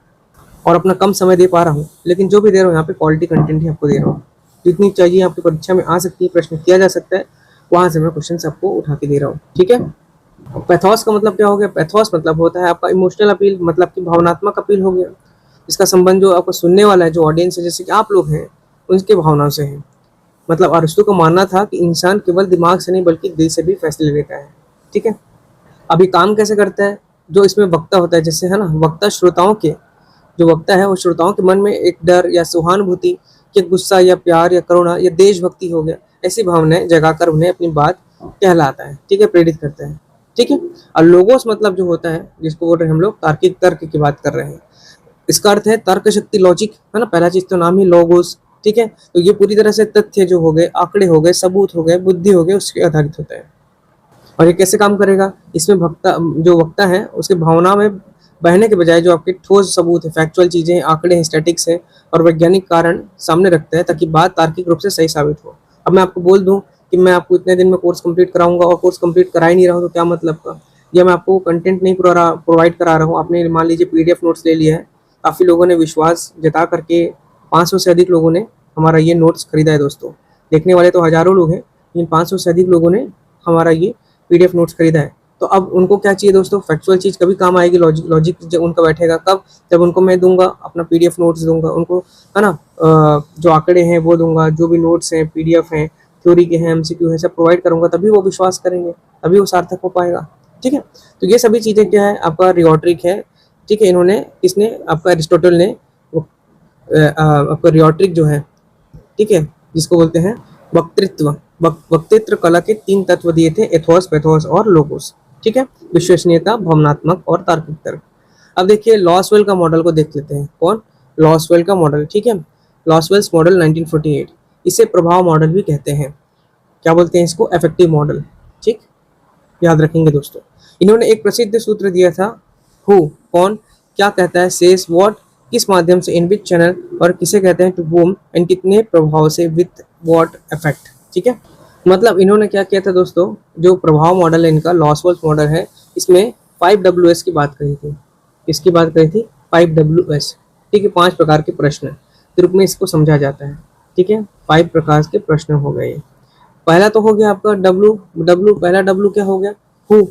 और अपना कम समय दे पा रहा हूँ, लेकिन जो भी दे रहा हूँ यहाँ पे क्वालिटी कंटेंट ही आपको दे रहा हूँ। जितनी चाहिए आपकी परीक्षा में आ सकती है, प्रश्न किया जा सकता है, वहाँ से मैं क्वेश्चन आपको उठा के दे रहा हूँ, ठीक है। पैथोस का मतलब क्या हो गया? पैथोस मतलब होता है आपका इमोशनल अपील, मतलब कि भावनात्मक अपील हो गया। इसका संबंध जो आपको सुनने वाला है, जो ऑडियंस है, जैसे कि आप लोग हैं, उनके भावनाओं से है। मतलब अरिस्टो का मानना था कि इंसान केवल दिमाग से नहीं बल्कि दिल से भी फैसले लेता है। ठीक है, अब ये काम कैसे करता है? जो इसमें वक्ता होता है, जैसे है ना, वक्ता श्रोताओं के, जो वक्ता है वो श्रोताओं के मन में एक डर या सहानुभूति या गुस्सा या प्यार या करुणा या देशभक्ति हो गया, ऐसी भावनाएं जगाकर उन्हें अपनी बात कहलाता है। ठीक है, प्रेरित करता है। ठीक है, और लोगोस मतलब जो होता है, जिसको बोल रहे हैं हम लोग तार्किक तर्क की बात कर रहे हैं, इसका अर्थ है तर्क शक्ति, लॉजिक, है ना, पहला चीज तो नाम ही लोगोस। ठीक है, तो ये पूरी तरह से तथ्य जो हो गए, आंकड़े हो गए, सबूत हो गए, बुद्धि हो गए, उसके आधारित होता है। और ये कैसे काम करेगा? इसमें भक्ता जो वक्ता है उसके भावना में बहने के बजाय जो आपके ठोस सबूत है, फैक्चुअल चीजें, आंकड़े हैं, स्टैटिक्स है और वैज्ञानिक कारण सामने रखता है, ताकि बात तार्किक रूप से सही साबित हो। अब मैं आपको बोल दूं कि मैं आपको इतने दिन में कोर्स कंप्लीट कराऊंगा और कोर्स कंप्लीट करा ही नहीं रहा हूं, तो क्या मतलब का? या मैं आपको कंटेंट नहीं प्रोवाइड करा रहा हूँ, आपने मान लीजिए पीडीएफ नोट्स ले लिया है, काफ़ी लोगों ने विश्वास जता करके 500 से अधिक लोगों ने हमारा ये नोट्स खरीदा है दोस्तों। देखने वाले तो हज़ारों लोग हैं, लेकिन 500 से अधिक लोगों ने हमारा ये पीडीएफ नोट्स खरीदा है। तो अब उनको क्या चाहिए दोस्तों? फैक्चुअल चीज़ कभी काम आएगी, लॉजिक जब उनका बैठेगा कब? जब उनको मैं दूंगा, अपना पीडीएफ नोट्स दूंगा उनको, है ना, जो आंकड़े हैं वो दूंगा, जो भी नोट्स हैं, पीडीएफ हैं, थ्योरी के हैं, एमसीक्यू है, सब प्रोवाइड करूंगा, तभी वो विश्वास करेंगे, तभी वो सार्थक हो पाएगा। ठीक है, तो ये सभी चीज़ें क्या है, आपका रियोट्रिक है। ठीक है, इन्होंने, इसने आपका एरिस्टोटल ने आपका रियोट्रिक जो है, ठीक है, जिसको बोलते हैं वक्तृत्व, वक्तृत्व कला के 3 तत्व दिए थे, एथोस, पैथोस और लोगोस। ठीक है, विश्वसनीयता, भावनात्मक और तार्किक तर्क। अब देखिए लॉसवेल का मॉडल को देख लेते हैं। कौन? लॉसवेल का मॉडल। ठीक है, लॉसवेल्स मॉडल 1948, इसे प्रभाव मॉडल भी कहते हैं। क्या बोलते हैं इसको? Affective model. ठीक, याद रखेंगे दोस्तों। इन्होंने एक प्रसिद्ध सूत्र दिया था, हु, कौन, क्या कहता है, सेज व्हाट, किस माध्यम से, इन विच चैनल, और किसे कहते हैं, टू whom, एंड कितने प्रभाव से, विथ व्हाट इफेक्ट। ठीक है, मतलब इन्होंने क्या किया था दोस्तों, जो प्रभाव मॉडल है इनका, लॉसवेल्स मॉडल है, इसमें 5 WS की बात कही थी। इसकी बात कही थी 5 WS। ठीक है, 5 प्रकार के प्रश्न के रूप में इसको समझा जाता है। ठीक है, 5 प्रकार के प्रश्न हो गए। पहला तो हो गया आपका डब्लू, पहला डब्लू क्या हो गया? हु।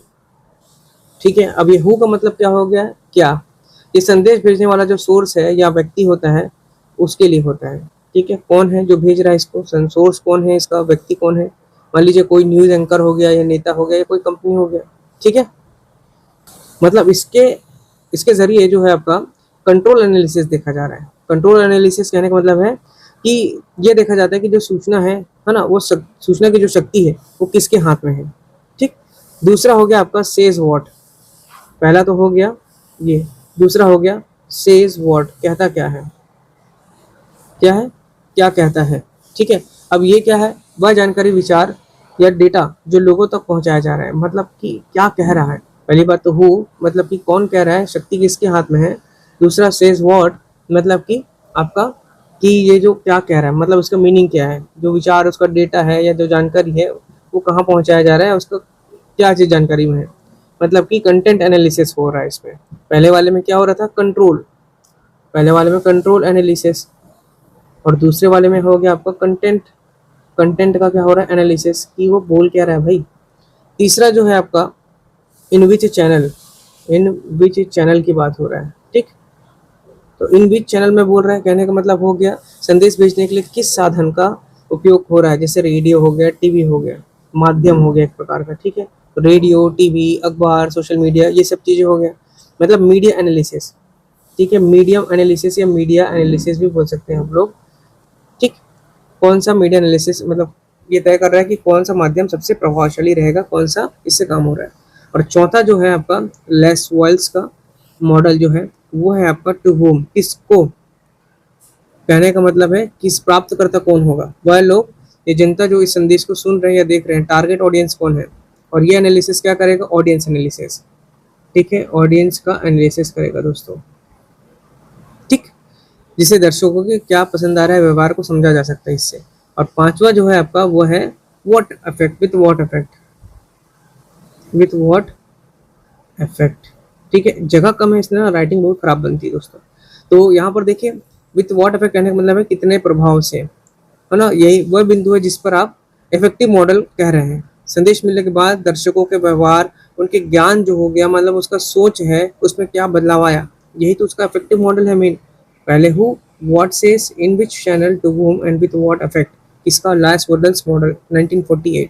ठीक है, अब ये हु का मतलब क्या हो गया? क्या? ये संदेश भेजने वाला जो सोर्स है या व्यक्ति होता है, उसके लिए होता है। ठीक है, कौन है जो भेज रहा है इसको? सोर्स कौन है इसका? व्यक्ति कौन है? मान लीजिए कोई न्यूज एंकर हो गया, या नेता हो गया, या कोई कंपनी हो गया। ठीक है, मतलब इसके इसके जरिए जो है आपका कंट्रोल एनालिसिस देखा जा रहा है। कंट्रोल एनालिसिस कहने का मतलब है कि ये देखा जाता है कि जो सूचना है ना, वो सूचना की जो शक्ति है वो किसके हाथ में है। ठीक, दूसरा हो गया आपका सेज व्हाट। पहला तो हो गया ये, दूसरा हो गया सेज व्हाट, कहता क्या है, क्या है, क्या कहता है। ठीक है, अब ये क्या है? वह जानकारी, विचार या डेटा जो लोगों तक पहुंचाया जा रहा है, मतलब कि क्या कह रहा है। पहली बात तो हु, मतलब कि कौन कह रहा है, शक्ति किसके हाथ में है। दूसरा सेज व्हाट, मतलब कि आपका, कि ये जो क्या कह रहा है, मतलब उसका मीनिंग क्या है, जो विचार, उसका डेटा है या जो जानकारी है वो कहाँ पहुंचाया जा रहा है, उसका क्या चीज़ जानकारी में है, मतलब कि कंटेंट एनालिसिस हो रहा है इसमें। पहले वाले में क्या हो रहा था? कंट्रोल, पहले वाले में कंट्रोल एनालिसिस, और दूसरे वाले में हो गया आपका कंटेंट, कंटेंट का क्या हो रहा है? एनालिसिस, कि वो बोल क्या रहा है भाई। तीसरा जो है आपका इन which channel, in which channel की बात हो रहा है। ठीक, तो इन विच चैनल में बोल रहा है, कहने का मतलब हो गया संदेश भेजने के लिए किस साधन का उपयोग हो रहा है, जैसे रेडियो हो गया, टीवी हो गया, माध्यम हो गया एक प्रकार का। ठीक है, रेडियो, टीवी, अखबार, सोशल मीडिया, ये सब चीज़ें हो गया, मतलब मीडिया एनालिसिस। ठीक है, मीडियम एनालिसिस या मीडिया एनालिसिस भी बोल सकते हैं हम लोग। ठीक, कौन सा मीडिया एनालिसिस, मतलब ये तय कर रहा है कि कौन सा माध्यम सबसे प्रभावशाली रहेगा, कौन सा इससे काम हो रहा है। और चौथा जो है आपका लेसवेल्स का मॉडल जो है वो है आपका टू होम, किसको, कहने का मतलब है किस प्राप्तकर्ता कौन होगा, वह लोग, ये जनता जो इस संदेश को सुन रहे हैं या देख रहे हैं, टारगेट ऑडियंस कौन है। और ये एनालिसिस क्या करेगा? Audience analysis. ठीक है, ऑडियंस का एनालिसिस करेगा दोस्तों। ठीक, जिसे दर्शकों के क्या पसंद आ रहा है, व्यवहार को समझा जा सकता है इससे। और पांचवा जो है आपका वो है what effect, with what effect, with what effect. ठीक है, जगह कम है इसलिए ना राइटिंग बहुत खराब बनती है दोस्तों। तो यहाँ पर देखिए विथ व्हाट इफेक्ट कहने का मतलब है कितने प्रभाव से, है ना, यही वह बिंदु है जिस पर आप इफेक्टिव मॉडल कह रहे हैं। संदेश मिलने के बाद दर्शकों के व्यवहार, उनके ज्ञान जो हो गया, मतलब उसका सोच है, उसमें क्या बदलाव आया, यही तो उसका इफेक्टिव मॉडल है मेन। पहले who, what says, in which channel, to whom and with what effect, इसका लास वोडल्स मॉडल 1948।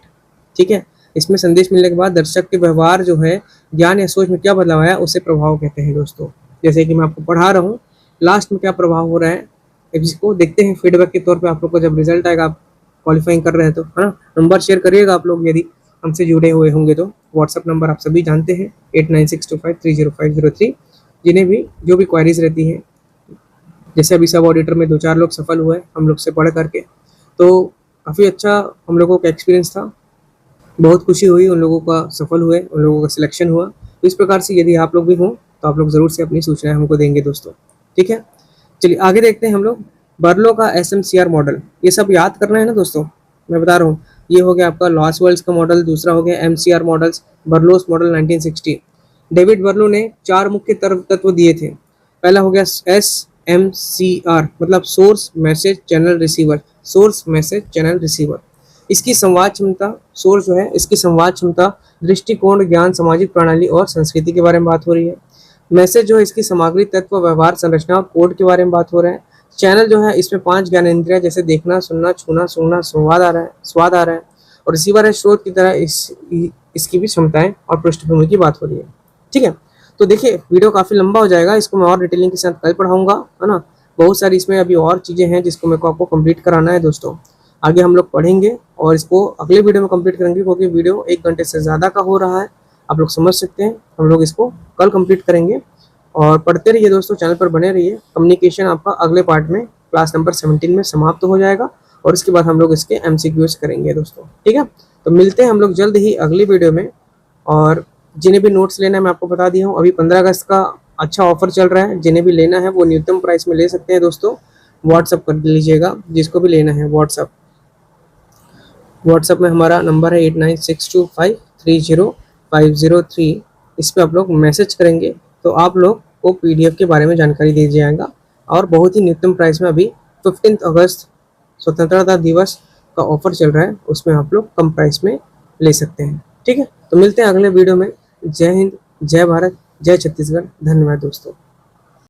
ठीक है, इसमें संदेश मिलने के बाद दर्शक के व्यवहार जो है, ज्ञान या सोच में क्या बदलाव आया उसे प्रभाव कहते हैं दोस्तों। जैसे कि मैं आपको पढ़ा रहा हूँ, लास्ट में क्या प्रभाव हो रहा है इसको देखते हैं फीडबैक के तौर पे। आप लोग को जब रिजल्ट आएगा, आप क्वालिफाइंग कर रहे हैं तो, है ना, नंबर शेयर करिएगा आप लोग यदि हमसे जुड़े हुए होंगे तो। व्हाट्सअप नंबर आप सभी जानते हैं 8962530503। जिन्हें भी जो भी क्वारीज रहती हैं, जैसे अभी सब ऑडिटर में 2-4 लोग सफल हुए हम लोग से पढ़ करके, तो काफ़ी अच्छा हम लोगों का एक्सपीरियंस था। बहुत खुशी हुई, उन लोगों का सफल हुए, उन लोगों का सिलेक्शन हुआ। तो इस प्रकार से यदि आप लोग भी हों तो आप लोग ज़रूर से अपनी सूचनाएं हमको देंगे दोस्तों। ठीक है, चलिए आगे देखते हैं हम लोग। बर्लो का SMCR मॉडल, ये सब याद करना है ना दोस्तों, मैं बता रहा हूँ। ये हो गया आपका लॉस वर्ल्ड्स का मॉडल, दूसरा हो गया MCR models, Berlo's model 1960। David Berlo ने 4 मुख्य तत्व दिए थे। पहला हो गया SMCR, मतलब source message channel receiver. Source message channel receiver, इसकी संवाद क्षमता, सोर्स जो है इसकी संवाद क्षमता, दृष्टिकोण, ज्ञान, सामाजिक प्रणाली और संस्कृति के बारे में बात हो रही है। मैसेज जो है इसकी सामग्री, तत्व, व्यवहार, संरचना और कोड के बारे में बात हो रहा है। चैनल जो है इसमें 5 ज्ञानेंद्रियां जैसे देखना, सुनना, छूना, सूंघना, स्वाद आ रहा है। और रिसीवर है स्रोत की तरह इसकी भी क्षमताएं और पृष्ठभूमि की बात हो रही है। ठीक है, तो देखिए वीडियो काफ़ी लंबा हो जाएगा, इसको मैं और डिटेलिंग के साथ कल पढ़ाऊंगा, है ना। बहुत सारी इसमें अभी और चीज़ें हैं जिसको मेरे को आपको कंप्लीट कराना है दोस्तों। आगे हम लोग पढ़ेंगे और इसको अगले वीडियो में कंप्लीट करेंगे, क्योंकि वीडियो 1 घंटे से ज़्यादा का हो रहा है, आप लोग समझ सकते हैं। हम लोग इसको कल कंप्लीट करेंगे और पढ़ते रहिए दोस्तों, चैनल पर बने रहिए। कम्युनिकेशन आपका अगले पार्ट में क्लास नंबर 17 में समाप्त हो जाएगा और इसके बाद हम लोग इसके MCQs करेंगे दोस्तों। ठीक है, तो मिलते हैं हम लोग जल्द ही अगली वीडियो में। और जिन्हें भी नोट्स लेना है मैं आपको बता दिया हूँ, अभी 15 अगस्त का अच्छा ऑफर चल रहा है। जिन्हें भी लेना है वो न्यूनतम प्राइस में ले सकते हैं दोस्तों। व्हाट्सअप कर लीजिएगा जिसको भी लेना है। व्हाट्सअप में हमारा नंबर है 8962530503। इस पर आप लोग मैसेज करेंगे तो आप लोग को PDF के बारे में जानकारी दी जाएगा। और बहुत ही न्यूनतम प्राइस में अभी 15 अगस्त स्वतंत्रता दिवस का ऑफर चल रहा है, उसमें आप लोग कम प्राइस में ले सकते हैं। ठीक है, तो मिलते हैं अगले वीडियो में। जय हिंद, जय भारत, जय छत्तीसगढ़। धन्यवाद दोस्तों।